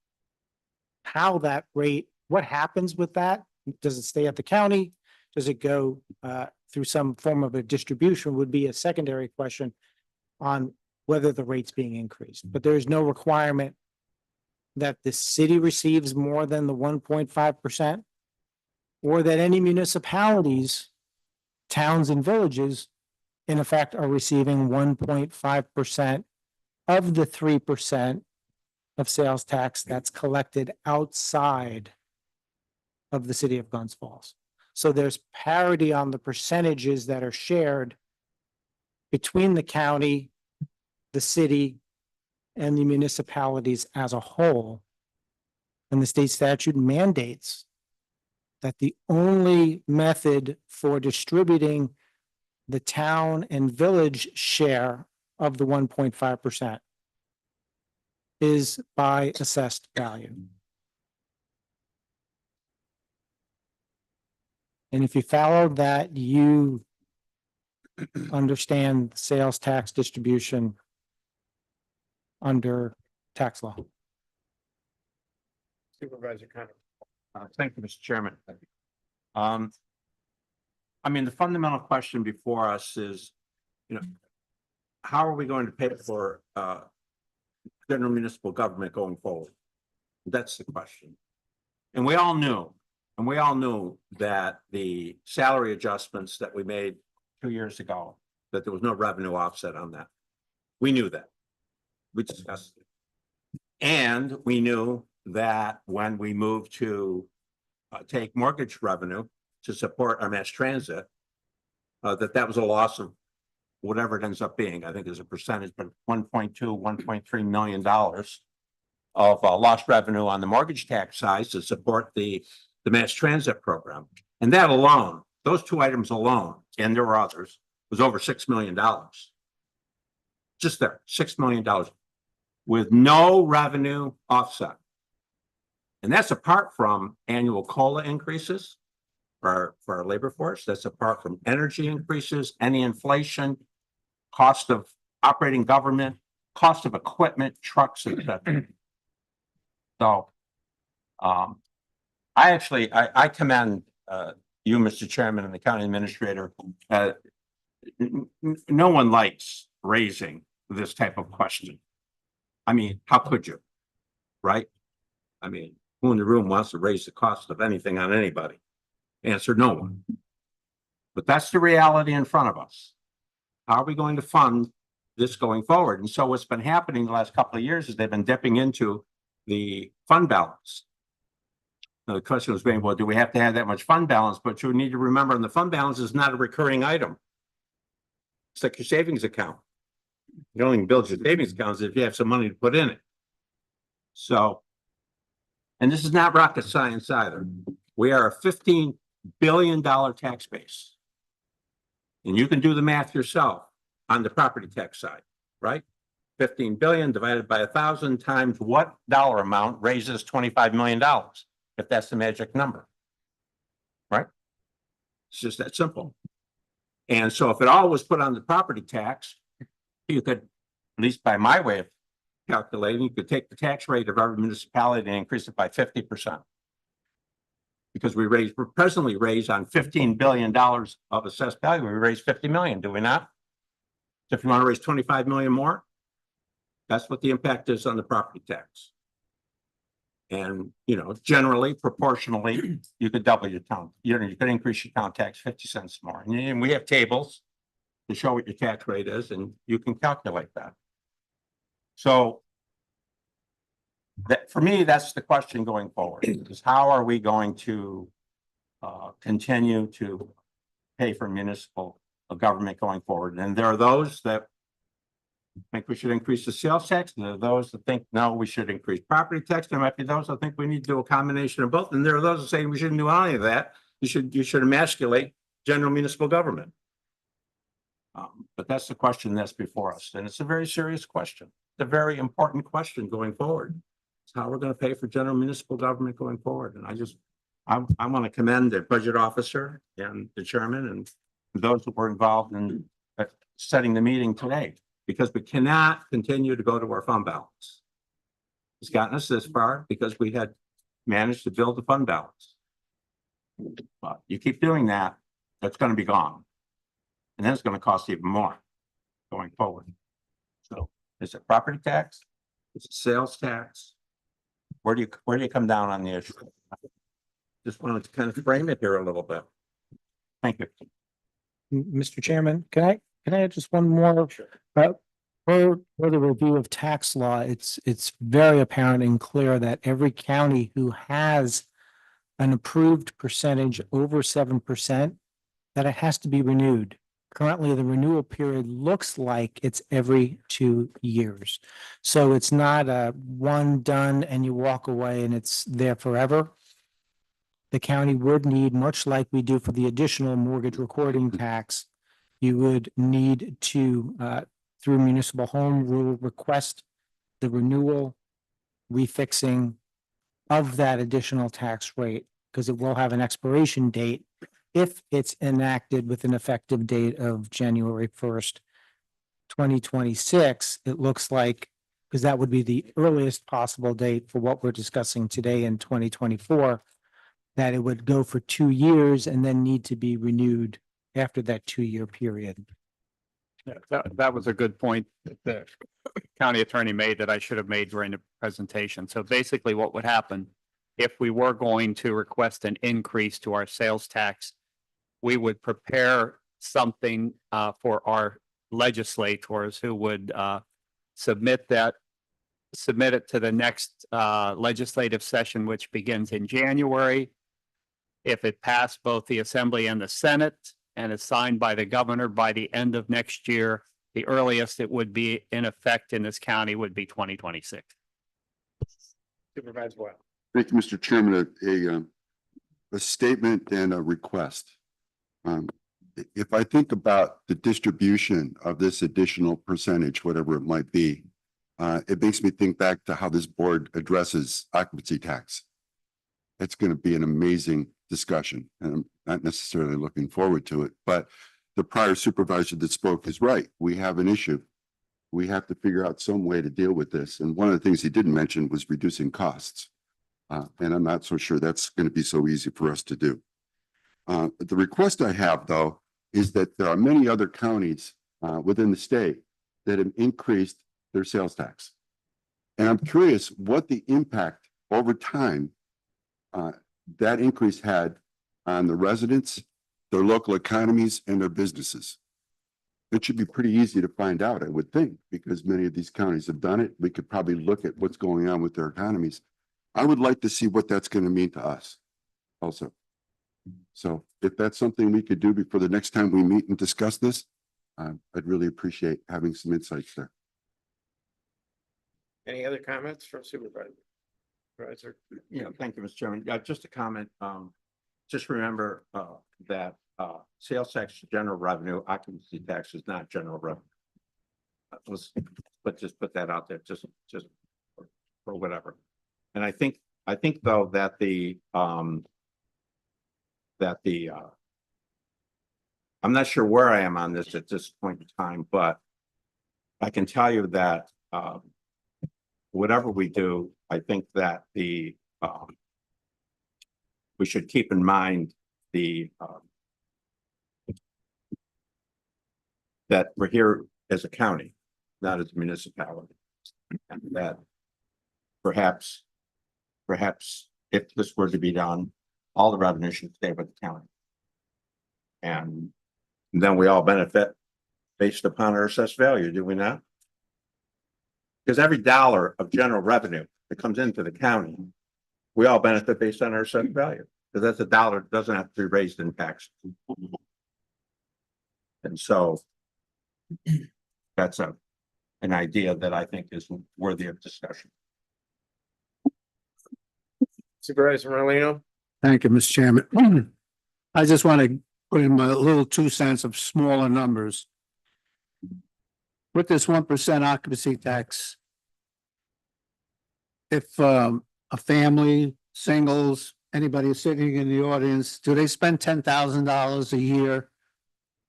L: How that rate, what happens with that? Does it stay at the county? Does it go through some form of a distribution would be a secondary question on whether the rate's being increased. But there is no requirement that the city receives more than the 1.5% or that any municipalities, towns and villages, in effect, are receiving 1.5% of the 3% of sales tax that's collected outside of the city of Glens Falls. So there's parity on the percentages that are shared between the county, the city, and the municipalities as a whole. And the state statute mandates that the only method for distributing the town and village share of the 1.5% is by assessed value. And if you follow that, you understand sales tax distribution under tax law.
B: Supervisor Connor. Thank you, Mr. Chairman. I mean, the fundamental question before us is, how are we going to pay for general municipal government going forward? That's the question. And we all knew that the salary adjustments that we made 2 years ago, that there was no revenue offset on that. We knew that. We discussed it. And we knew that when we moved to take mortgage revenue to support our mass transit, that was a loss of whatever it ends up being. I think there's a percentage, but 1.3 million dollars of lost revenue on the mortgage tax side to support the mass transit program. And that alone, those two items alone, and there were others, was over $6 million. Just there, $6 million with no revenue offset. And that's apart from annual COLA increases for our labor force. That's apart from energy increases, any inflation, cost of operating government, cost of equipment, trucks, etc. So, I commend you, Mr. Chairman, and the county administrator. No one likes raising this type of question. I mean, how could you? Right? I mean, who in the room wants to raise the cost of anything on anybody? Answer, no one. But that's the reality in front of us. How are we going to fund this going forward? And so what's been happening the last couple of years is they've been dipping into the fund balance. Now, the question was being, well, do we have to have that much fund balance? But you need to remember, the fund balance is not a recurring item. It's like your savings account. You only build your savings accounts if you have some money to put in it. So, and this is not rocket science either. We are a $15 billion tax base. And you can do the math yourself on the property tax side, right? 15 billion divided by 1,000 times what dollar amount raises $25 million, if that's the magic number, right? It's just that simple. And so if it all was put on the property tax, you could, at least by my way of calculating, you could take the tax rate of every municipality and increase it by 50%. Because we presently raise on $15 billion of assessed value, we raise 50 million, do we not? So if you want to raise 25 million more, that's what the impact is on the property tax. And, you know, generally, proportionally, you could double your town, you could increase your town tax 50 cents more. And we have tables to show what your tax rate is, and you can calculate that. So that, for me, that's the question going forward, is how are we going to continue to pay for municipal government going forward? And there are those that think we should increase the sales tax, and there are those that think, no, we should increase property tax. There might be those that think we need to do a combination of both. And there are those that say we shouldn't do any of that. You should emasculate general municipal government. But that's the question that's before us. And it's a very serious question. It's a very important question going forward. It's how we're going to pay for general municipal government going forward. And I want to commend the budget officer and the chairman and those that were involved in setting the meeting today, because we cannot continue to go to our fund balance. It's gotten us this far because we had managed to build the fund balance. But you keep doing that, that's going to be gone. And then it's going to cost even more going forward. So is it property tax? Is it sales tax? Where do you come down on the issue? Just wanted to kind of frame it here a little bit. Thank you.
L: Mr. Chairman, can I add just one more? For the review of tax law, it's very apparent and clear that every county who has an approved percentage over 7%, that it has to be renewed. Currently, the renewal period looks like it's every 2 years. So it's not a one done and you walk away and it's there forever. The county would need, much like we do for the additional mortgage recording tax, you would need to, through municipal home rule, request the renewal, refixing of that additional tax rate, because it will have an expiration date if it's enacted with an effective date of January 1st, 2026. It looks like, because that would be the earliest possible date for what we're discussing today in 2024, that it would go for 2 years and then need to be renewed after that 2-year period.
G: Yeah, that was a good point that the county attorney made that I should have made during the presentation. So basically what would happen if we were going to request an increase to our sales tax, we would prepare something for our legislators who would submit it to the next legislative session, which begins in January. If it passed both the Assembly and the Senate and is signed by the governor by the end of next year, the earliest it would be in effect in this county would be 2026.
B: Supervisor Wild.
J: Thank you, Mr. Chairman. A statement and a request. If I think about the distribution of this additional percentage, whatever it might be, it makes me think back to how this board addresses occupancy tax. It's going to be an amazing discussion, and I'm not necessarily looking forward to it, but the prior supervisor that spoke is right. We have an issue. We have to figure out some way to deal with this. And one of the things he didn't mention was reducing costs. And I'm not so sure that's going to be so easy for us to do. The request I have, though, is that there are many other counties within the state that have increased their sales tax. And I'm curious what the impact over time that increase had on the residents, their local economies, and their businesses. It should be pretty easy to find out, I would think, because many of these counties have done it. We could probably look at what's going on with their economies. I would like to see what that's going to mean to us also. So if that's something we could do before the next time we meet and discuss this, I'd really appreciate having some insights there.
B: Any other comments from Supervisor?
N: Yeah, thank you, Mr. Chairman. Yeah, just a comment. Just remember that sales tax is general revenue, occupancy tax is not general revenue. Just put that out there, just for whatever. And I think though that I'm not sure where I am on this at this point in time, but I can tell you that whatever we do, I think that we should keep in mind that we're here as a county, not as a municipality, and that perhaps if this were to be done, all the revenue should stay with the county, and then we all benefit based upon our assessed value, do we not? Because every dollar of general revenue that comes into the county, we all benefit based on our assessed value, because that's a dollar that doesn't have to be raised in taxes. And so that's an idea that I think is worthy of discussion.
B: Supervisor Morlino.
K: Thank you, Mr. Chairman. I just want to put in my little 2 cents of smaller numbers. With this 1% occupancy tax, if a family, singles, anybody sitting in the audience, do they spend $10,000 a year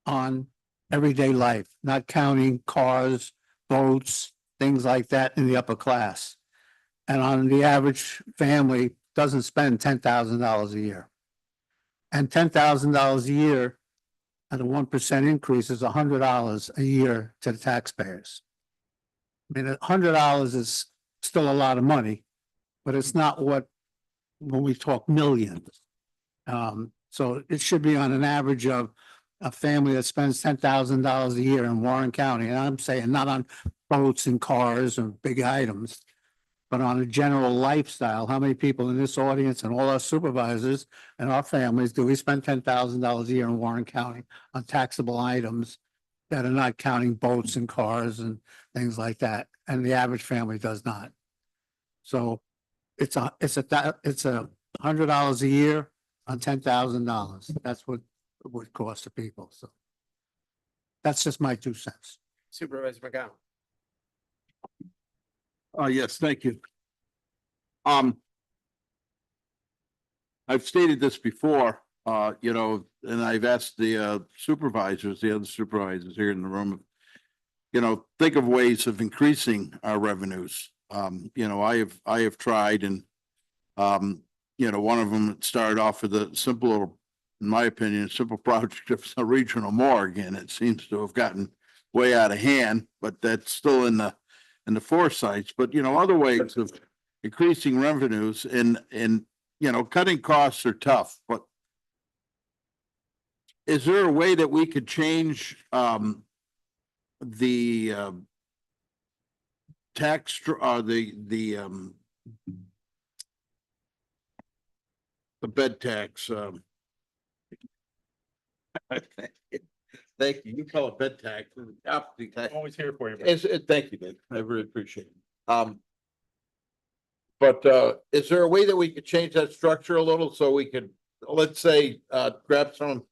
K: on everyday life, not counting cars, boats, things like that in the upper class? And on the average family doesn't spend $10,000 a year. And $10,000 a year at a 1% increase is $100 a year to the taxpayers. I mean, $100 is still a lot of money, but it's not what, when we talk millions. So it should be on an average of a family that spends $10,000 a year in Warren County. And I'm saying not on boats and cars or big items, but on a general lifestyle. How many people in this audience and all our supervisors and our families do we spend $10,000 a year in Warren County on taxable items that are not counting boats and cars and things like that? And the average family does not. So it's $100 a year on $10,000. That's what it would cost the people. So that's just my 2 cents.
B: Supervisor McGowan.
I: Yes, thank you. I've stated this before, and I've asked the other supervisors here in the room, think of ways of increasing our revenues. I have tried, and one of them started off with a simple little, in my opinion, a simple project of a regional morgue, and it seems to have gotten way out of hand, but that's still in the foresights. But other ways of increasing revenues and cutting costs are tough, but is there a way that we could change, the, the bed tax, thank you, you call it bed tax, property tax.
C: Always here for you.
I: Thank you, Dave, I really appreciate it. But, is there a way that we could change that structure a little so we could, let's say, grab some?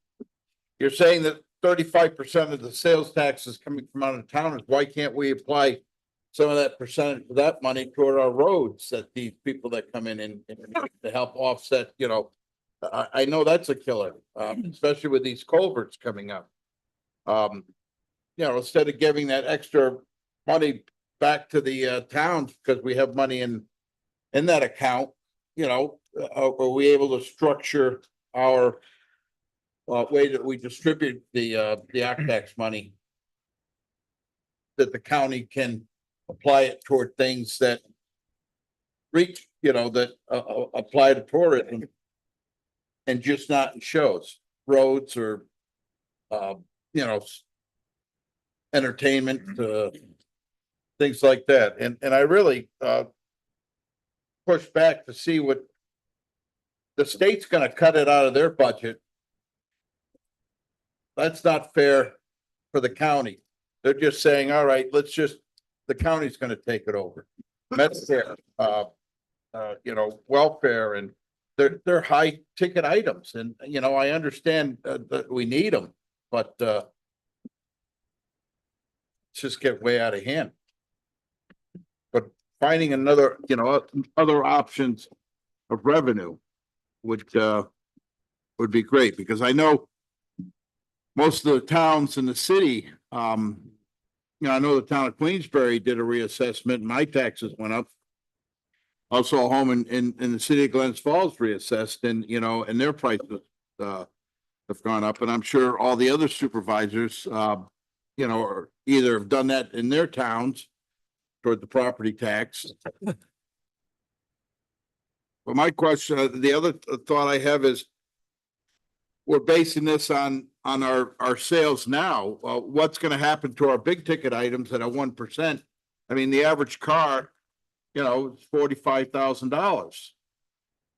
I: You're saying that 35% of the sales tax is coming from out of town, why can't we apply some of that percentage of that money toward our roads, that these people that come in and to help offset, you know? I know that's a killer, especially with these culverts coming up. You know, instead of giving that extra money back to the towns because we have money in that account, you know, are we able to structure our way that we distribute the act tax money, that the county can apply it toward things that reach, you know, that apply to tourism and just not in shows, roads or you know, entertainment, things like that. And I really push back to see what the state's gonna cut it out of their budget. That's not fair for the county. They're just saying, all right, the county's gonna take it over. Medicare, you know, welfare, and they're high ticket items, and, you know, I understand that we need them, but it's just get way out of hand. But finding another, you know, other options of revenue would be great, because I know most of the towns in the city, you know, I know the town of Queensbury did a reassessment, and my taxes went up. Also, a home in the city of Glens Falls reassessed, and, you know, and their prices have gone up, and I'm sure all the other supervisors, you know, or either have done that in their towns toward the property tax. But my question, the other thought I have is, we're basing this on our sales now. What's gonna happen to our big ticket items at a 1%? I mean, the average car, you know, it's $45,000.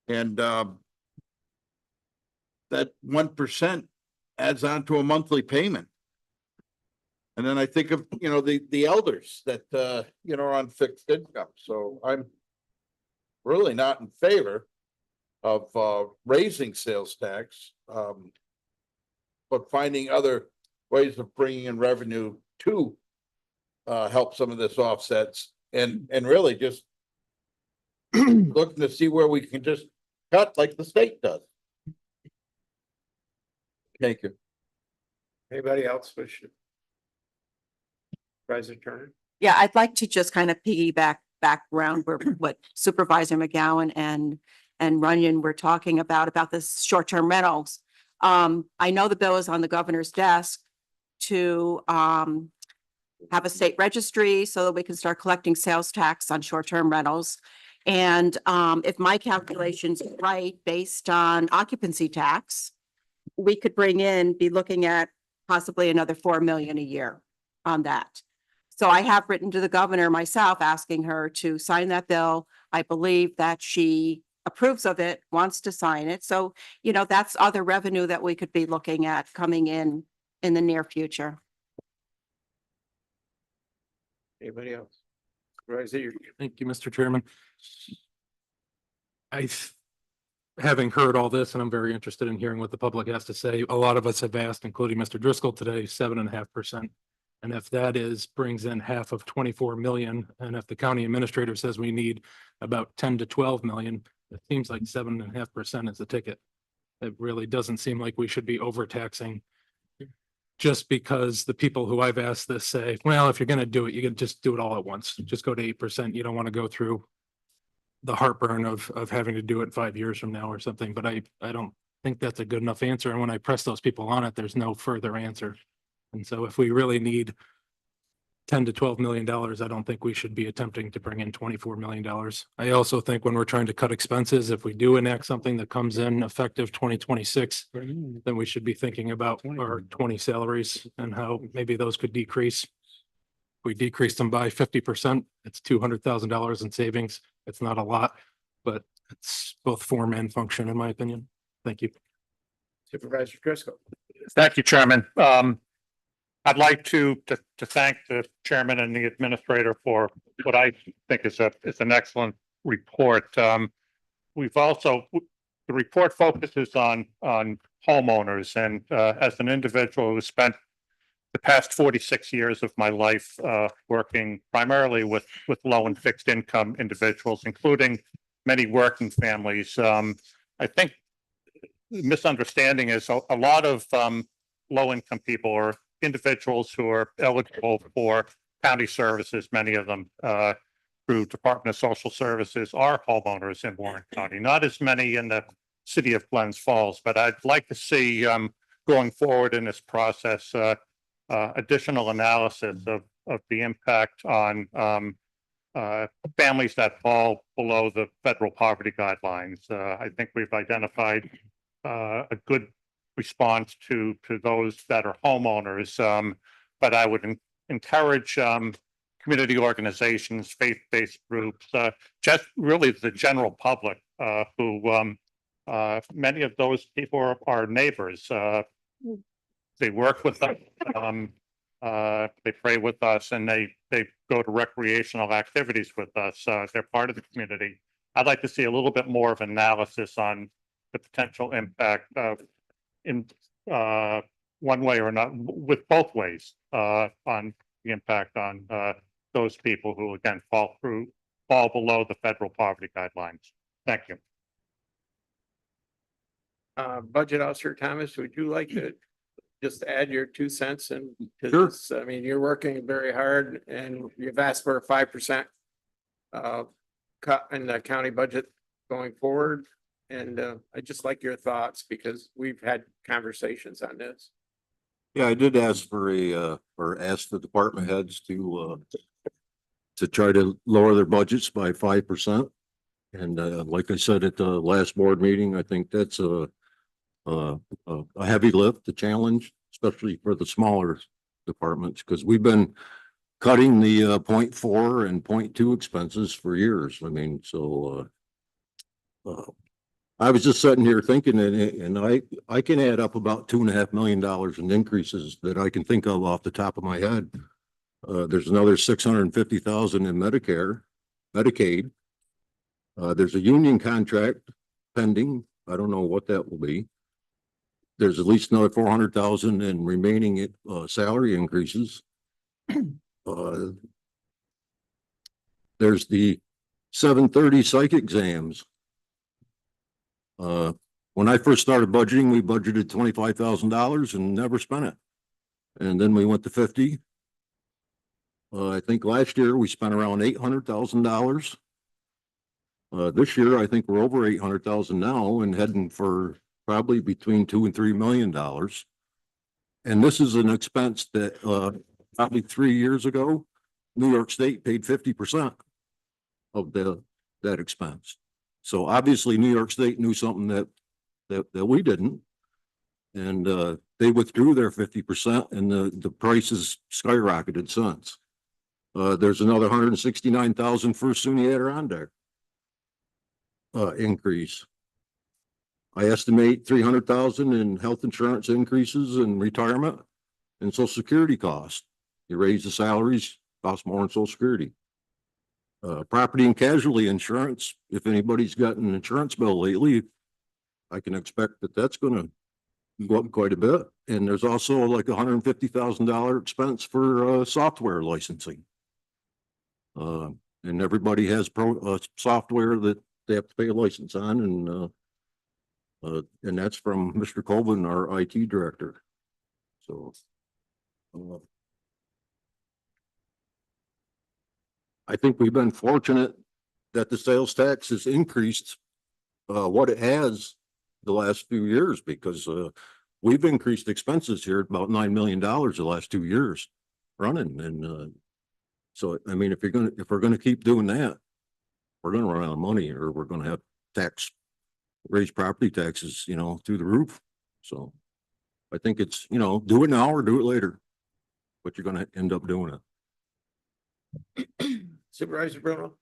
I: And that 1% adds on to a monthly payment. And then I think of, you know, the elders that, you know, are on fixed income. So I'm really not in favor of raising sales tax, but finding other ways of bringing in revenue to help some of this offsets, and really just looking to see where we can just cut like the state does. Thank you.
B: Anybody else wish to? President Turner?
H: Yeah, I'd like to just kind of piggyback back around where what Supervisor McGowan and Runyon were talking about this short-term rentals. I know the bill is on the governor's desk to have a state registry so that we can start collecting sales tax on short-term rentals. And if my calculations are right, based on occupancy tax, we could be looking at possibly another 4 million a year on that. So I have written to the governor myself, asking her to sign that bill. I believe that she approves of it, wants to sign it. So, you know, that's other revenue that we could be looking at coming in the near future.
B: Anybody else? Supervisor,
M: Thank you, Mr. Chairman. Having heard all this, and I'm very interested in hearing what the public has to say, a lot of us have asked, including Mr. Driscoll today, 7.5%. And if that brings in half of 24 million, and if the county administrator says we need about 10 to 12 million, it seems like 7.5% is the ticket. It really doesn't seem like we should be overtaxing, just because the people who I've asked this say, well, if you're going to do it, you can just do it all at once. Just go to 8%. You don't want to go through the heartburn of having to do it 5 years from now or something. But I don't think that's a good enough answer. And when I press those people on it, there's no further answer. And so if we really need 10 to $12 million, I don't think we should be attempting to bring in $24 million. I also think when we're trying to cut expenses, if we do enact something that comes in effective 2026, then we should be thinking about our 20 salaries and how maybe those could decrease. If we decrease them by 50%, it's $200,000 in savings. It's not a lot, but it's both form and function, in my opinion. Thank you.
B: Supervisor Driscoll.
C: Thank you, Chairman. I'd like to thank the chairman and the administrator for what I think is an excellent report. We've also, the report focuses on homeowners, and as an individual who spent the past 46 years of my life working primarily with low and fixed income individuals, including many working families, I think the misunderstanding is a lot of low income people or individuals who are eligible for county services, many of them through Department of Social Services, are homeowners in Warren County. Not as many in the city of Glens Falls, but I'd like to see going forward in this process additional analysis of the impact on families that fall below the federal poverty guidelines. I think we've identified a good response to those that are homeowners, but I would encourage community organizations, faith-based groups, just really the general public, who many of those people are neighbors. They work with us, they pray with us, and they go to recreational activities with us. They're part of the community. I'd like to see a little bit more of analysis on the potential impact in one way or not, with both ways, on the impact on those people who again fall below the federal poverty guidelines. Thank you.
B: Budget Officer Thomas, would you like to just add your 2 cents? And
I: Sure.
B: I mean, you're working very hard, and you've asked for a 5% cut in the county budget going forward. And I just like your thoughts, because we've had conversations on this.
A: Yeah, I did ask for or ask the department heads to try to lower their budgets by 5%. And like I said at the last board meeting, I think that's a heavy lift, a challenge, especially for the smaller departments, because we've been cutting the 0.4 and 0.2 expenses for years. I mean, so I was just sitting here thinking, and I can add up about $2.5 million in increases that I can think of off the top of my head. There's another 650,000 in Medicare, Medicaid. There's a union contract pending. I don't know what that will be. There's at least another 400,000 in remaining salary increases. There's the 730 psych exams. When I first started budgeting, we budgeted $25,000 and never spent it. And then we went to 50. I think last year we spent around $800,000. This year, I think we're over 800,000 now and heading for probably between $2 and $3 million. And this is an expense that probably 3 years ago, New York State paid 50% of that expense. So obviously New York State knew something that we didn't. And they withdrew their 50%, and the prices skyrocketed since. There's another 169,000 for SUNY Adirondack increase. I estimate 300,000 in health insurance increases and retirement and Social Security costs. You raise the salaries, cost more in Social Security. Property and casualty insurance, if anybody's gotten an insurance bill lately, I can expect that that's going to go up quite a bit. And there's also like $150,000 expense for software licensing. And everybody has software that they have to pay a license on, and that's from Mr. Colvin, our IT director. So I think we've been fortunate that the sales tax has increased what it has the last few years, because we've increased expenses here about $9 million the last 2 years running. And So, I mean, if we're gonna keep doing that, we're gonna run out of money, or we're gonna have raise property taxes, through the roof. So I think it's, do it now or do it later, but you're gonna end up doing it.
B: Supervisor Bruno?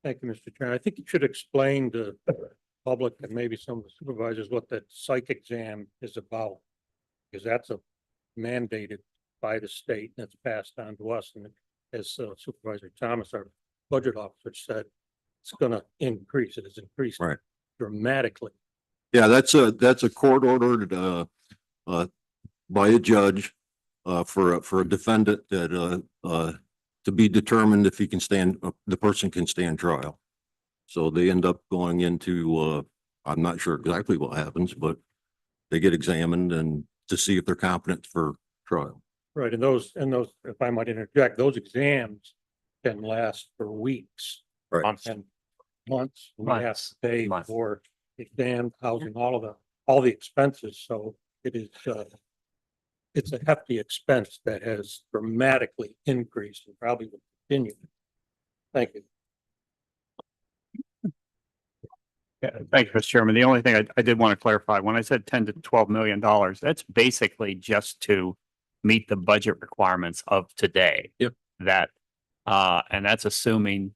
C: Thank you, Mr. Chairman. I think you should explain to the public and maybe some of the supervisors what that psych exam is about. Because that's mandated by the state and it's passed on to us. And as Supervisor Thomas, our budget officer, said, it's gonna increase. It has increased
A: Right.
C: dramatically.
A: Yeah, that's a court ordered, by a judge, for a defendant that, to be determined if he can stand, the person can stand trial. So they end up going into, I'm not sure exactly what happens, but they get examined and to see if they're competent for trial.
C: Right, and those, if I might interject, those exams can last for weeks.
A: Right.
C: And months. We have
G: Months.
C: to pay
G: Months.
C: for exam, housing, all the expenses, so it is, it's a hefty expense that has dramatically increased and probably will continue. Thank you.
G: Yeah, thank you, Mr. Chairman. The only thing I did want to clarify, when I said 10 to 12 million dollars, that's basically just to meet the budget requirements of today.
A: Yep.
G: That, and that's assuming,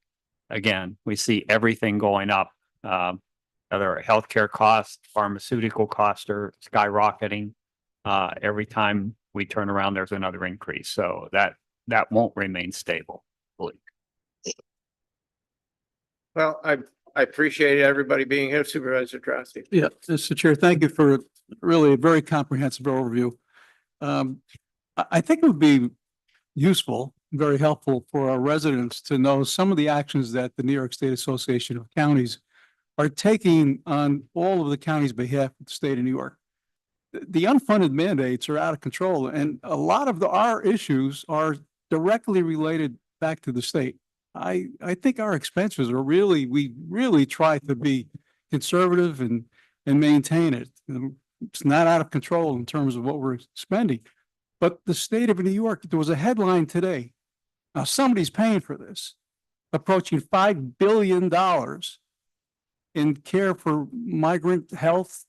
G: again, we see everything going up. Other healthcare costs, pharmaceutical costs are skyrocketing. Every time we turn around, there's another increase. So that won't remain stable.
B: Well, I appreciate everybody being here. Supervisor Droste.
O: Yeah, Mr. Chair, thank you for really a very comprehensive overview. I think it would be useful, very helpful for our residents to know some of the actions that the New York State Association of Counties are taking on all of the counties' behalf of the state of New York. The unfunded mandates are out of control, and a lot of our issues are directly related back to the state. I think our expenses are we really try to be conservative and maintain it. It's not out of control in terms of what we're spending. But the state of New York, there was a headline today. Now, somebody's paying for this, approaching $5 billion in care for migrant health,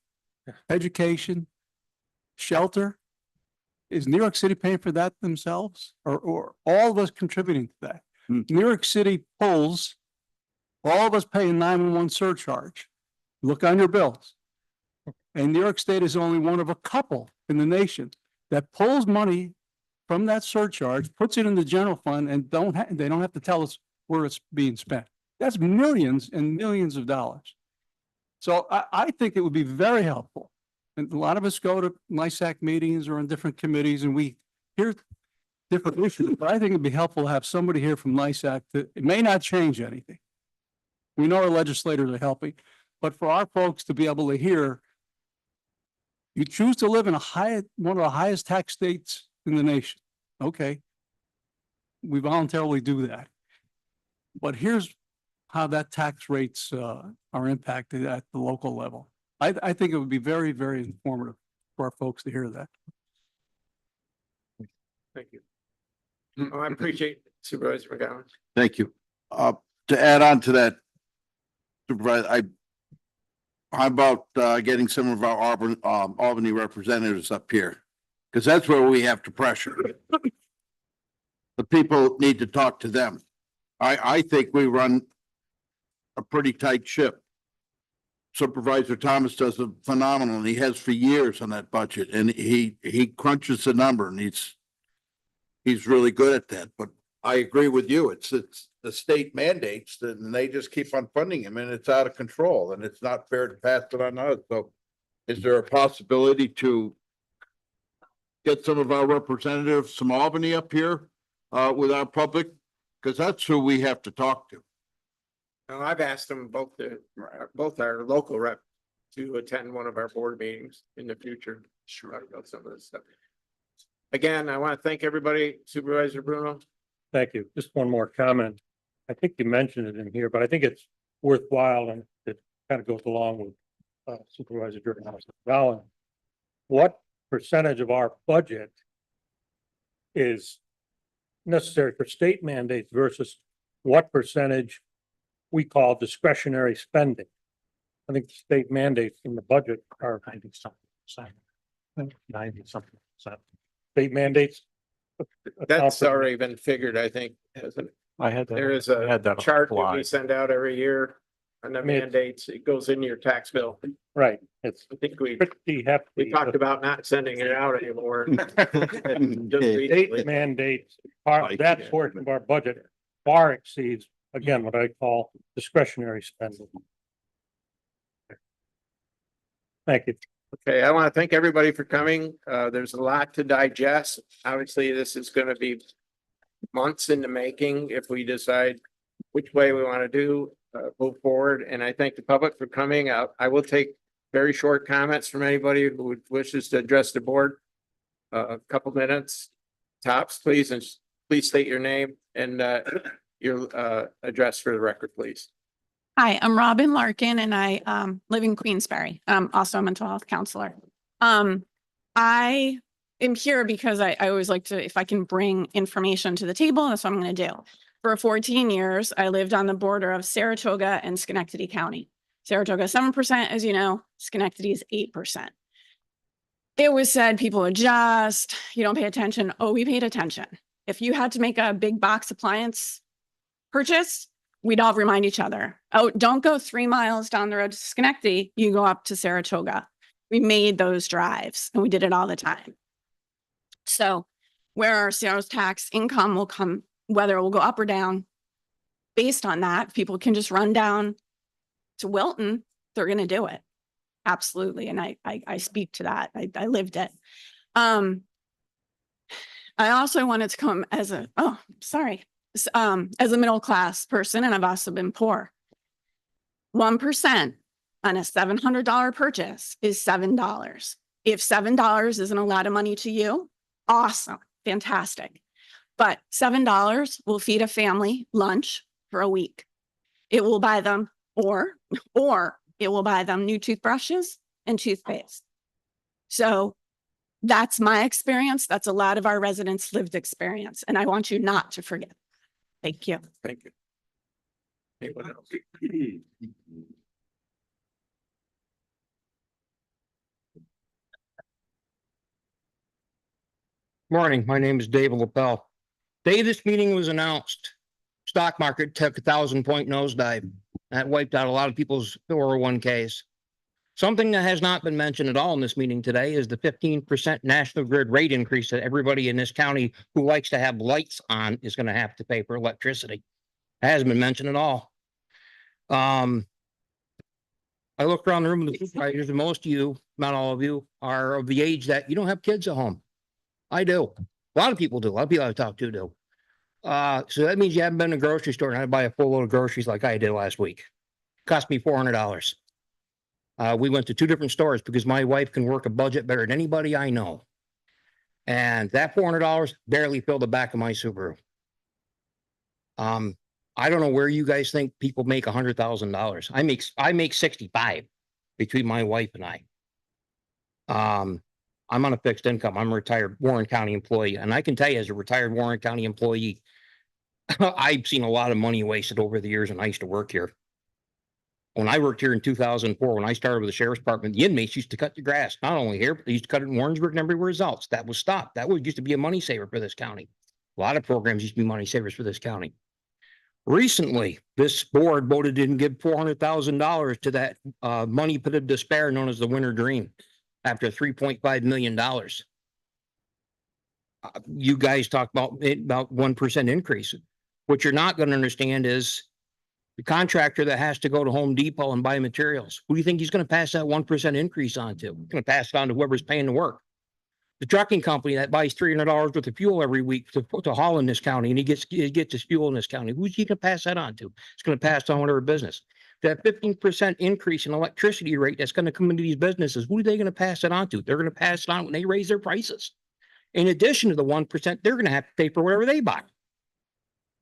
O: education, shelter. Is New York City paying for that themselves, or all of us contributing to that? New York City pulls, all of us pay a 911 surcharge. Look on your bills. And New York State is only one of a couple in the nation that pulls money from that surcharge, puts it in the general fund, and they don't have to tell us where it's being spent. That's millions and millions of dollars. So I think it would be very helpful. And a lot of us go to NISAC meetings or on different committees and we hear different issues, but I think it'd be helpful to have somebody here from NISAC that it may not change anything. We know our legislators are helping, but for our folks to be able to hear, you choose to live in one of the highest tax states in the nation. Okay. We voluntarily do that. But here's how that tax rates are impacted at the local level. I think it would be very, very informative for our folks to hear that.
B: Thank you. Oh, I appreciate Supervisor McGowan.
I: Thank you. To add on to that, Supervisor, how about getting some of our Albany representatives up here? Because that's where we have to pressure. The people need to talk to them. I think we run a pretty tight ship. Supervisor Thomas does a phenomenal, and he has for years on that budget, and he crunches the number, and he's really good at that. But I agree with you. It's the state mandates, and they just keep on funding him, and it's out of control, and it's not fair to pass it on us. So is there a possibility to get some of our representatives from Albany up here with our public? Because that's who we have to talk to.
B: Well, I've asked them both our local rep to attend one of our board meetings in the future. Sure. About some of this stuff. Again, I want to thank everybody. Supervisor Bruno.
C: Thank you. Just one more comment. I think you mentioned it in here, but I think it's worthwhile and it kind of goes along with Supervisor McGowan. What percentage of our budget is necessary for state mandates versus what percentage we call discretionary spending. I think the state mandates in the budget are 90-something%. 90-something%. State mandates.
B: That's already been figured, I think, hasn't it?
G: I had
B: There is a chart that we send out every year on the mandates. It goes in your tax bill.
C: Right, it's
B: I think we
C: pretty hefty.
B: we talked about not sending it out anymore. Just
C: State
B: recently.
C: mandates, that portion of our budget far exceeds, again, what I call discretionary spending. Thank you.
B: Okay, I want to thank everybody for coming. There's a lot to digest. Obviously, this is going to be months in the making if we decide which way we want to move forward. And I thank the public for coming out. I will take very short comments from anybody who wishes to address the board. A couple minutes tops, please, and please state your name and your address for the record, please.
P: Hi, I'm Robin Larkin and I live in Queensbury. I'm also a mental health counselor. I am here because I always like to, if I can bring information to the table, that's what I'm going to do. For 14 years, I lived on the border of Saratoga and Schenectady County. Saratoga 7%, as you know, Schenectady is 8%. It was said people adjust, you don't pay attention. Oh, we paid attention. If you had to make a big box appliance purchase, we'd all remind each other, oh, don't go 3 miles down the road to Schenectady, you go up to Saratoga. We made those drives and we did it all the time. So where our sales tax income will come, whether it will go up or down, based on that, people can just run down to Wilton, they're going to do it. Absolutely. And I speak to that. I lived it. I also wanted to come as a, as a middle class person, and I've also been poor. 1% on a $700 purchase is $7. If $7 isn't a lot of money to you, awesome, fantastic. But $7 will feed a family lunch for a week. It will buy them, or it will buy them new toothbrushes and toothpaste. So that's my experience. That's a lot of our residents' lived experience. And I want you not to forget. Thank you.
B: Thank you. Anyone else?
Q: Morning, my name is David LaPel. Day this meeting was announced, stock market took 1,000-point nosedive. That wiped out a lot of people's 401ks. Something that has not been mentioned at all in this meeting today is the 15% national grid rate increase that everybody in this county who likes to have lights on is going to have to pay for electricity. That hasn't been mentioned at all. I look around the room with the supervisors, and most of you, not all of you, are of the age that you don't have kids at home. I do. A lot of people do. A lot of people I've talked to do. So that means you haven't been to a grocery store and had to buy a full load of groceries like I did last week. Cost me $400. We went to 2 different stores because my wife can work a budget better than anybody I know. And that $400 barely filled the back of my Subaru. I don't know where you guys think people make $100,000. I make 65 between my wife and I. I'm on a fixed income. I'm a retired Warren County employee. And I can tell you, as a retired Warren County employee, I've seen a lot of money wasted over the years, and I used to work here. When I worked here in 2004, when I started with the sheriff's department, the inmates used to cut the grass, not only here, but they used to cut it in Warrensburg and everywhere else. That was stopped. That used to be a money saver for this county. A lot of programs used to be money savers for this county. Recently, this board voted to give $400,000 to that money pit of despair known as the Winter Dream after $3.5 million. You guys talk about 1% increase. What you're not going to understand is the contractor that has to go to Home Depot and buy materials. Who do you think he's going to pass that 1% increase on to? He's going to pass it on to whoever's paying the work. The trucking company that buys $300 worth of fuel every week to haul in this county, and he gets his fuel in this county. Who's he going to pass that on to? It's going to pass on whatever business. That 15% increase in electricity rate that's going to come into these businesses, who are they going to pass it on to? They're going to pass it on when they raise their prices. In addition to the 1%, they're going to have to pay for whatever they buy.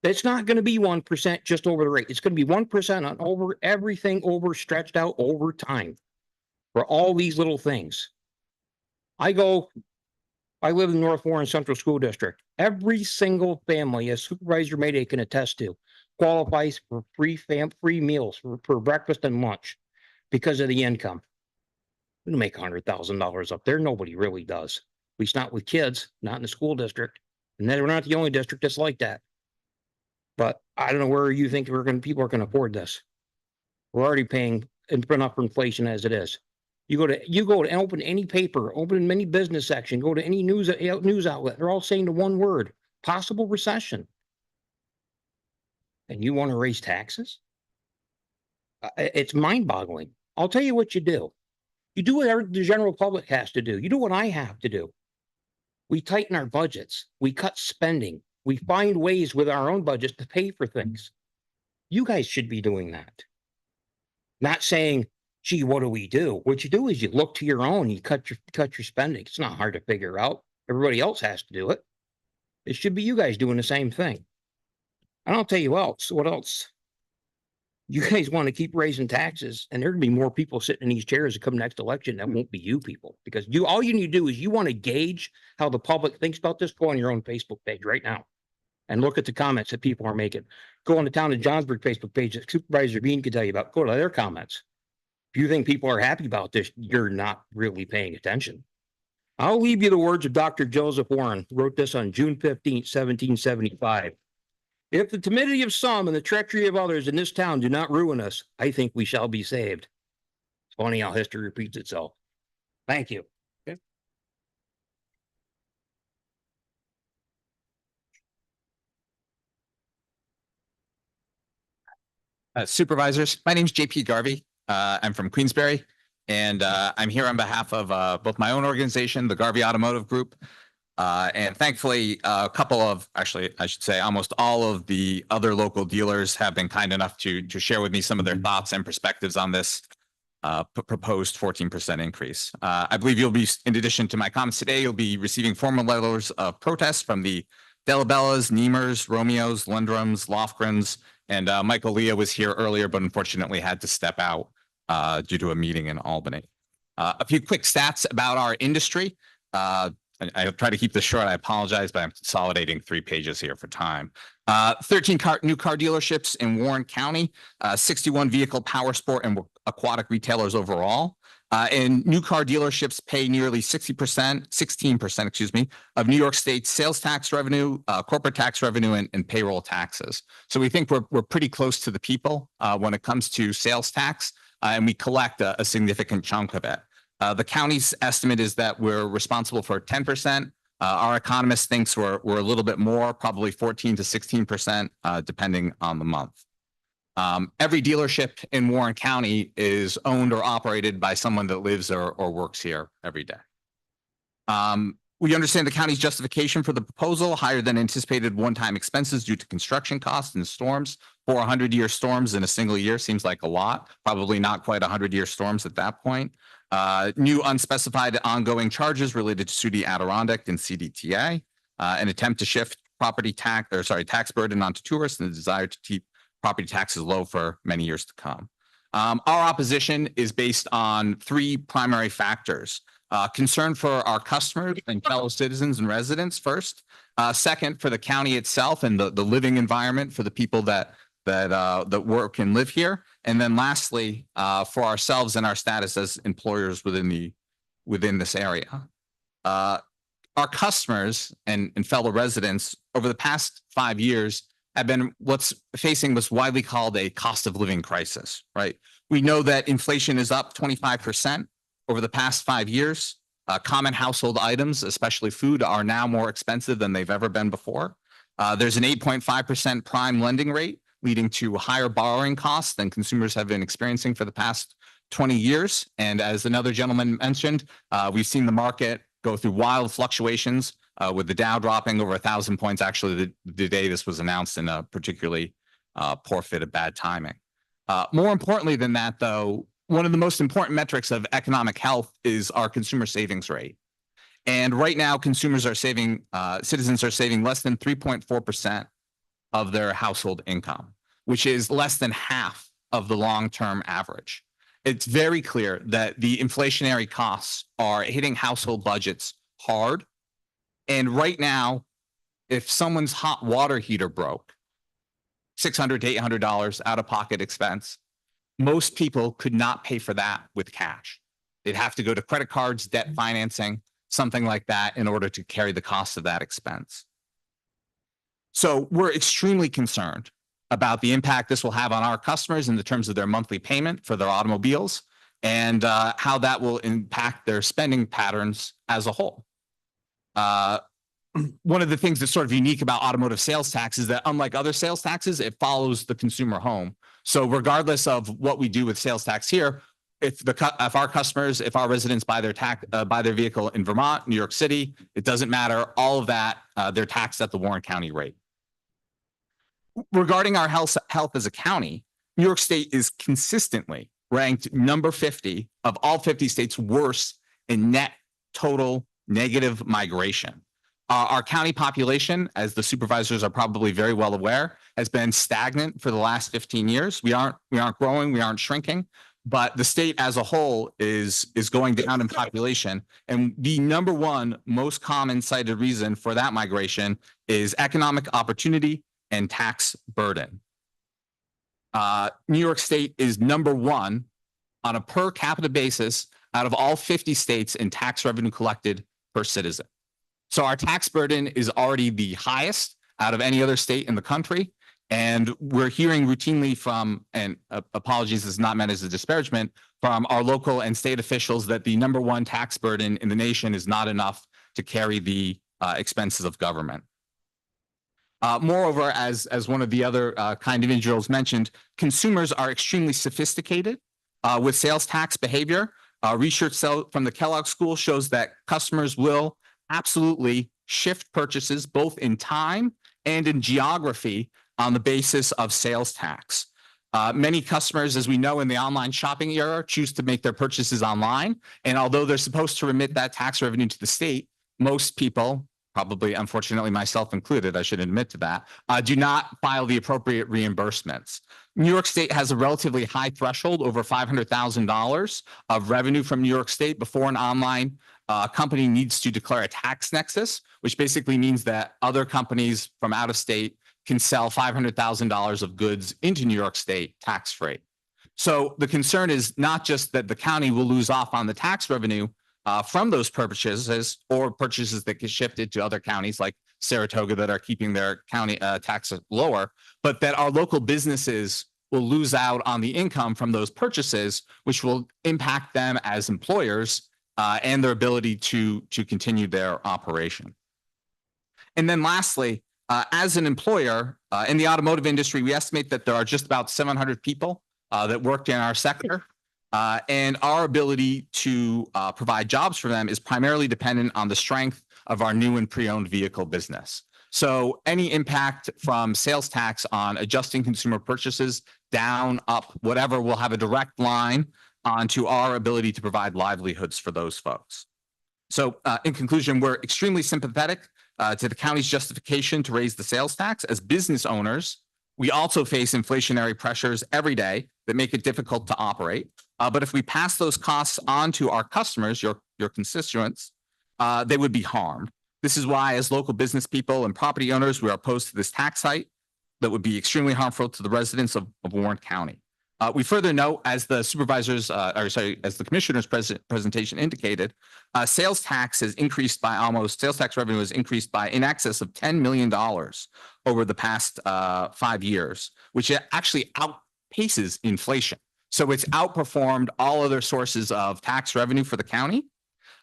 Q: It's not going to be 1% just over the rate. It's going to be 1% on over everything stretched out over time for all these little things. I I live in North Warren Central School District. Every single family, as Supervisor Mayday can attest to, qualifies for free meals for breakfast and lunch because of the income. We don't make $100,000 up there. Nobody really does. At least not with kids, not in the school district. And then we're not the only district that's like that. But I don't know where you think people are gonna afford this. We're already paying enough for inflation as it is. You go to open any paper, open any business section, go to any news outlet, they're all saying the one word, possible recession. And you want to raise taxes? It's mind boggling. I'll tell you what you do. You do what the general public has to do. You do what I have to do. We tighten our budgets. We cut spending. We find ways with our own budgets to pay for things. You guys should be doing that. Not saying, gee, what do we do? What you do is you look to your own, you cut your spending. It's not hard to figure out. Everybody else has to do it. It should be you guys doing the same thing. And I'll tell you what else. You guys want to keep raising taxes, and there'd be more people sitting in these chairs that come next election. That won't be you people, because all you need to do is you want to gauge how the public thinks about this. Go on your own Facebook page right now and look at the comments that people are making. Go on the Town of Johnsburg Facebook page that Supervisor Bean can tell you about. Go to their comments. If you think people are happy about this, you're not really paying attention. I'll leave you the words of Dr. Joseph Warren, who wrote this on June 15th, 1775. If the timidity of some and the treachery of others in this town do not ruin us, I think we shall be saved. It's funny how history repeats itself. Thank you.
R: Supervisors, my name is JP Garvey. I'm from Queensbury, and I'm here on behalf of both my own organization, the Garvey Automotive Group, and thankfully, actually, I should say almost all of the other local dealers have been kind enough to share with me some of their thoughts and perspectives on this proposed 14% increase. I believe you'll be, in addition to my comments today, you'll be receiving formal letters of protest from the Delabellas, Nemers, Romeos, Lundrums, Lofgrens, and Michael Leah was here earlier, but unfortunately had to step out due to a meeting in Albany. A few quick stats about our industry. I'll try to keep this short. I apologize, but I'm consolidating 3 pages here for time. 13 new car dealerships in Warren County, 61 vehicle, power sport, and aquatic retailers overall. And new car dealerships pay nearly 16%, excuse me, of New York State's sales tax revenue, corporate tax revenue, and payroll taxes. So we think we're pretty close to the people when it comes to sales tax, and we collect a significant chunk of it. The county's estimate is that we're responsible for 10%. Our economist thinks we're a little bit more, probably 14 to 16%, depending on the month. Every dealership in Warren County is owned or operated by someone that lives or works here every day. We understand the county's justification for the proposal, higher than anticipated one-time expenses due to construction costs and storms. 400-year storms in a single year seems like a lot, probably not quite 100-year storms at that point. New unspecified ongoing charges related to SUDI Adirondack and CDTA, an attempt to shift tax burden onto tourists, and the desire to keep property taxes low for many years to come. Our opposition is based on 3 primary factors. Concern for our customers and fellow citizens and residents first. Second, for the county itself and the living environment for the people that work and live here. And then lastly, for ourselves and our status as employers within this area. Our customers and fellow residents over the past 5 years have been facing what's widely called a cost of living crisis, right? We know that inflation is up 25% over the past 5 years. Common household items, especially food, are now more expensive than they've ever been before. There's an 8.5% prime lending rate, leading to higher borrowing costs than consumers have been experiencing for the past 20 years. And as another gentleman mentioned, we've seen the market go through wild fluctuations, with the Dow dropping over 1,000 points, actually the day this was announced, in a particularly poor fit of bad timing. More importantly than that, though, one of the most important metrics of economic health is our consumer savings rate. And right now, citizens are saving less than 3.4% of their household income, which is less than half of the long-term average. It's very clear that the inflationary costs are hitting household budgets hard, And right now, if someone's hot water heater broke, $600 to $800 out of pocket expense, most people could not pay for that with cash. They'd have to go to credit cards, debt financing, something like that in order to carry the cost of that expense. So we're extremely concerned about the impact this will have on our customers in the terms of their monthly payment for their automobiles and how that will impact their spending patterns as a whole. One of the things that's sort of unique about automotive sales tax is that unlike other sales taxes, it follows the consumer home. So regardless of what we do with sales tax here, if our customers, if our residents buy their vehicle in Vermont, New York City, it doesn't matter. All of that, they're taxed at the Warren County rate. Regarding our health as a county, New York State is consistently ranked number 50 of all 50 states worst in net total negative migration. Our county population, as the supervisors are probably very well aware, has been stagnant for the last 15 years. We aren't growing, we aren't shrinking, but the state as a whole is going down in population. And the number one most common cited reason for that migration is economic opportunity and tax burden. New York State is number one on a per capita basis out of all 50 states in tax revenue collected per citizen. So our tax burden is already the highest out of any other state in the country. And we're hearing routinely from, and apologies, this is not meant as a disparagement, from our local and state officials that the number one tax burden in the nation is not enough to carry the expenses of government. Moreover, as one of the other kind individuals mentioned, consumers are extremely sophisticated with sales tax behavior. Research from the Kellogg School shows that customers will absolutely shift purchases both in time and in geography on the basis of sales tax. Many customers, as we know in the online shopping era, choose to make their purchases online. And although they're supposed to remit that tax revenue to the state, most people, probably unfortunately myself included, I should admit to that, do not file the appropriate reimbursements. New York State has a relatively high threshold, over $500,000 of revenue from New York State before an online company needs to declare a tax nexus, which basically means that other companies from out of state can sell $500,000 of goods into New York State tax-free. So the concern is not just that the county will lose off on the tax revenue from those purchases or purchases that get shifted to other counties like Saratoga that are keeping their county tax lower, but that our local businesses will lose out on the income from those purchases, which will impact them as employers and their ability to continue their operation. And then lastly, as an employer in the automotive industry, we estimate that there are just about 700 people that work in our sector. And our ability to provide jobs for them is primarily dependent on the strength of our new and pre-owned vehicle business. So any impact from sales tax on adjusting consumer purchases down, up, whatever, will have a direct line onto our ability to provide livelihoods for those folks. So in conclusion, we're extremely sympathetic to the county's justification to raise the sales tax. As business owners, we also face inflationary pressures every day that make it difficult to operate. But if we pass those costs on to our customers, your constituents, they would be harmed. This is why, as local business people and property owners, we are opposed to this tax hike that would be extremely harmful to the residents of Warren County. We further note, as the supervisors, as the commissioner's presentation indicated, sales tax revenue has increased by in excess of $10 million over the past 5 years, which actually outpaces inflation. So it's outperformed all other sources of tax revenue for the county.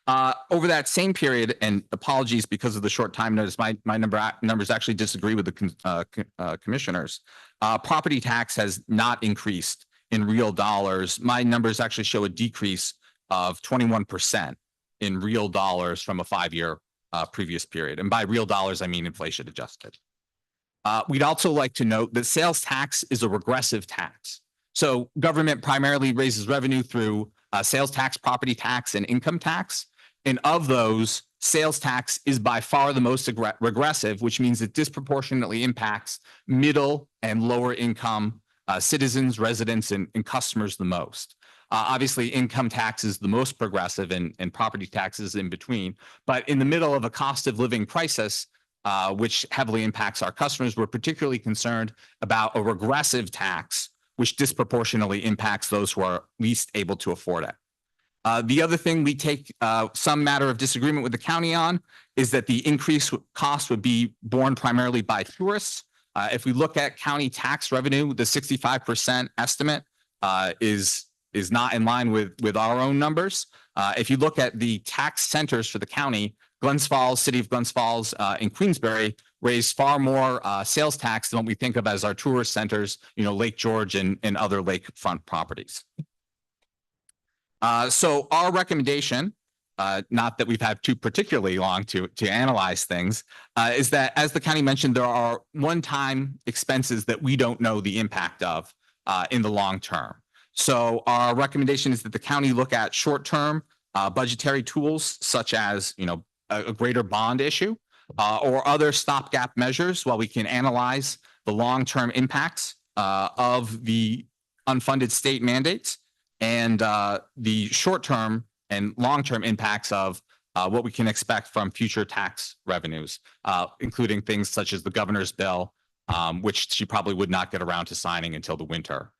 R: Over that same period, and apologies because of the short time notice, my numbers actually disagree with the commissioners. Property tax has not increased in real dollars. My numbers actually show a decrease of 21% in real dollars from a 5-year previous period. And by real dollars, I mean inflation adjusted. We'd also like to note that sales tax is a regressive tax. So government primarily raises revenue through sales tax, property tax, and income tax. And of those, sales tax is by far the most regressive, which means it disproportionately impacts middle and lower income citizens, residents, and customers the most. Obviously, income tax is the most progressive and property taxes in between. But in the middle of a cost of living crisis, which heavily impacts our customers, we're particularly concerned about a regressive tax, which disproportionately impacts those who are least able to afford it. The other thing we take some matter of disagreement with the county on is that the increased cost would be borne primarily by tourists. If we look at county tax revenue, the 65% estimate is not in line with our own numbers. If you look at the tax centers for the county, Glens Falls, City of Glens Falls, and Queensbury raise far more sales tax than what we think of as our tourist centers, Lake George and other lakefront properties. So our recommendation, not that we've had too particularly long to analyze things, is that, as the county mentioned, there are one-time expenses that we don't know the impact of in the long term. So our recommendation is that the county look at short-term budgetary tools, such as a greater bond issue or other stopgap measures, while we can analyze the long-term impacts of the unfunded state mandates and the short-term and long-term impacts of what we can expect from future tax revenues, including things such as the governor's bill, which she probably would not get around to signing until the winter,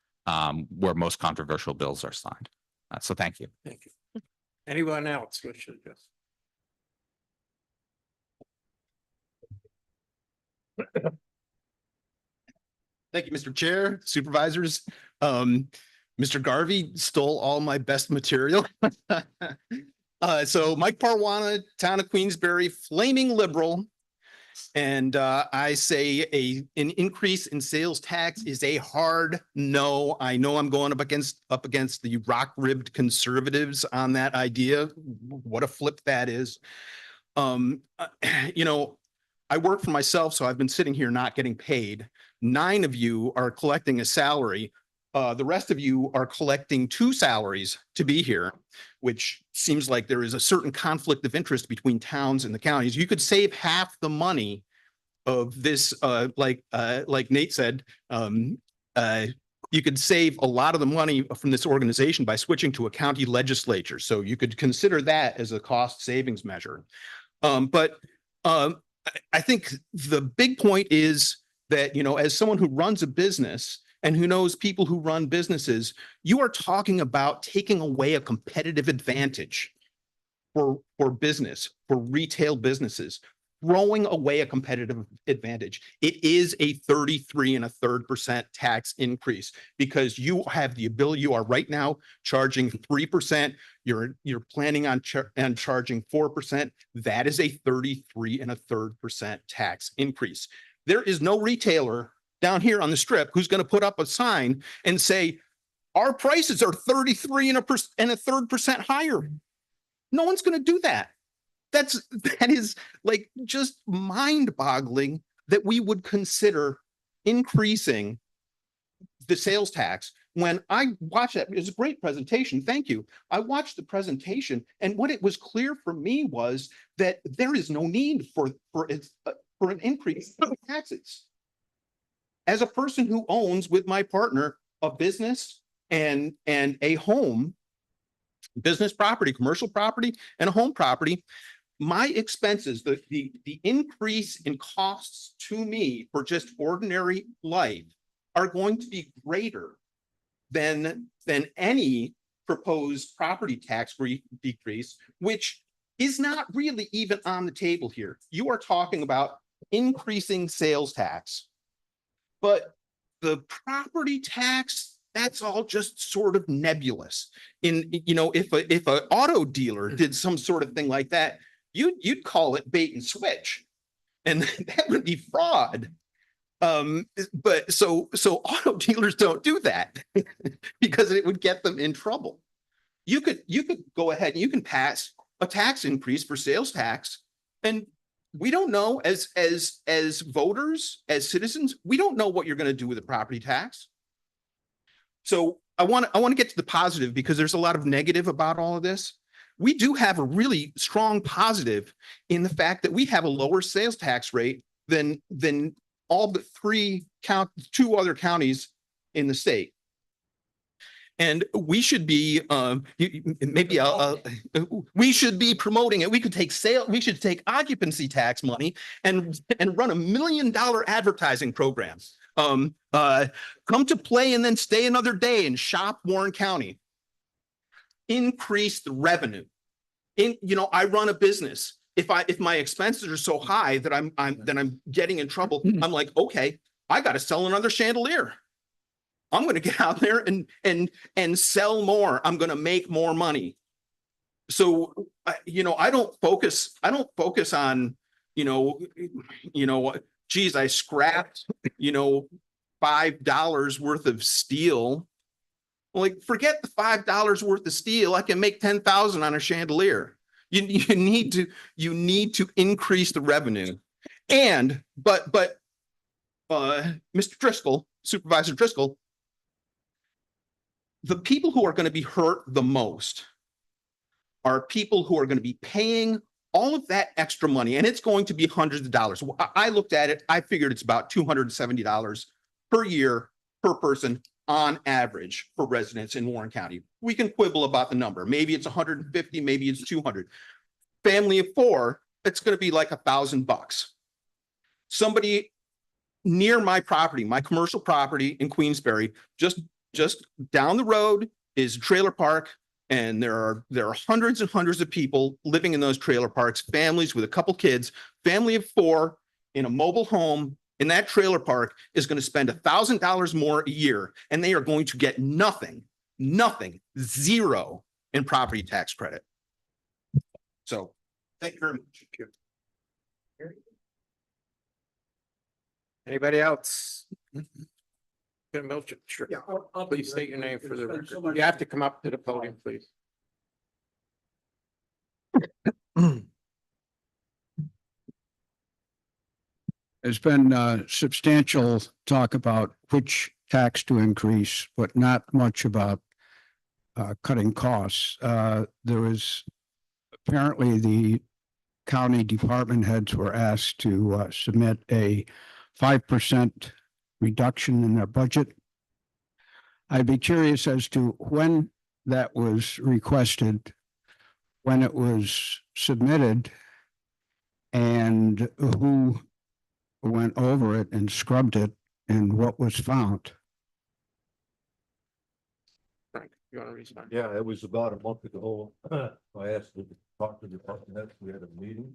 R: where most controversial bills are signed. So thank you.
B: Thank you. Anyone else wish to just?
S: Thank you, Mr. Chair, supervisors. Mr. Garvey stole all my best material. So Mike Parwana, town of Queensbury, flaming liberal. And I say an increase in sales tax is a hard no. I know I'm going up against the rock-ribbed conservatives on that idea. What a flip that is. I work for myself, so I've been sitting here not getting paid. 9 of you are collecting a salary. The rest of you are collecting 2 salaries to be here, which seems like there is a certain conflict of interest between towns and the counties. You could save half the money of this, like Nate said, you could save a lot of the money from this organization by switching to a county legislature. So you could consider that as a cost savings measure. But I think the big point is that, as someone who runs a business and who knows people who run businesses, you are talking about taking away a competitive advantage for business, for retail businesses, throwing away a competitive advantage. It is a 33.33% tax increase because you have the ability, you are right now charging 3%. You're planning on charging 4%. That is a 33.33% tax increase. There is no retailer down here on the strip who's going to put up a sign and say, our prices are 33.33% higher. No one's going to do that. That is like just mind-boggling that we would consider increasing the sales tax. When I watched that, it was a great presentation. Thank you. I watched the presentation, and what it was clear for me was that there is no need for an increase in taxes. As a person who owns with my partner a business and a home, business property, commercial property, and a home property, my expenses, the increase in costs to me for just ordinary life are going to be greater than any proposed property tax decrease, which is not really even on the table here. You are talking about increasing sales tax, but the property tax, that's all just sort of nebulous. If an auto dealer did some sort of thing like that, you'd call it bait and switch, and that would be fraud. But so auto dealers don't do that because it would get them in trouble. You could go ahead and you can pass a tax increase for sales tax, and we don't know as voters, as citizens, we don't know what you're going to do with the property tax. So I want to get to the positive because there's a lot of negative about all of this. We do have a really strong positive in the fact that we have a lower sales tax rate than all but 2 other counties in the state. And we should be, maybe, we should be promoting it. We could take we should take occupancy tax money and run $1 million advertising program. Come to play and then stay another day and shop Warren County. Increase the revenue. I run a business. If my expenses are so high that I'm getting in trouble, I'm like, okay, I got to sell another chandelier. I'm going to get out there and sell more. I'm going to make more money. So, I don't focus on, geez, I scrapped, $5 worth of steel. Like, forget the $5 worth of steel. I can make 10,000 on a chandelier. You need to increase the revenue. But Mr. Driscoll, Supervisor Driscoll, the people who are going to be hurt the most are people who are going to be paying all of that extra money, and it's going to be hundreds of dollars. I looked at it. I figured it's about $270 per year per person on average for residents in Warren County. We can quibble about the number. Maybe it's 150, maybe it's 200. Family of 4, it's going to be like $1,000. Somebody near my property, my commercial property in Queensbury, just down the road is a trailer park, and there are hundreds and hundreds of people living in those trailer parks, families with a couple kids. Family of 4 in a mobile home in that trailer park is going to spend $1,000 more a year, and they are going to get nothing, zero in property tax credit. So thank you very much.
B: Anybody else? Sure. Yeah, please state your name for the record. You have to come up to the podium, please.
T: There's been substantial talk about which tax to increase, but not much about cutting costs. There is apparently the county department heads were asked to submit a 5% reduction in their budget. I'd be curious as to when that was requested, when it was submitted, and who went over it and scrubbed it and what was found.
B: Frank, you want to respond?
A: Yeah, it was about a month ago. I asked to talk to the department heads. We had a meeting,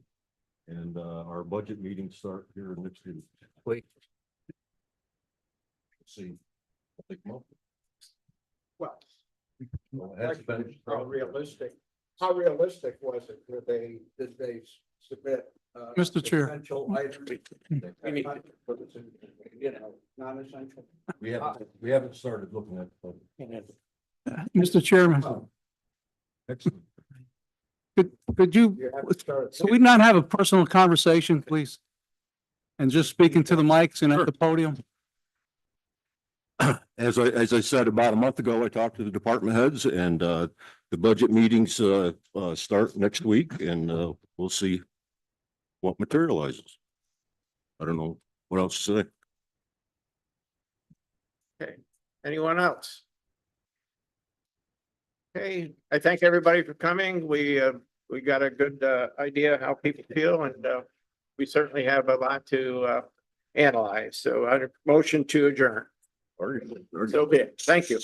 A: and our budget meetings start here next week. Wait. See. I think month.
B: Well,
A: it has been
B: how realistic was it? Did they submit?
O: Mr. Chair.
B: Essential items? We need to put this in, non-essential.
A: We haven't started looking at.
O: Mr. Chairman,
A: Excellent.
O: could we not have a personal conversation, please? And just speaking to the mics and at the podium?
A: As I said, about a month ago, I talked to the department heads, and the budget meetings start next week, and we'll see what materializes. I don't know what else to say.
B: Okay, anyone else? Okay, I thank everybody for coming. We got a good idea how people feel, and we certainly have a lot to analyze. So under motion to adjourn. So be it. Thank you.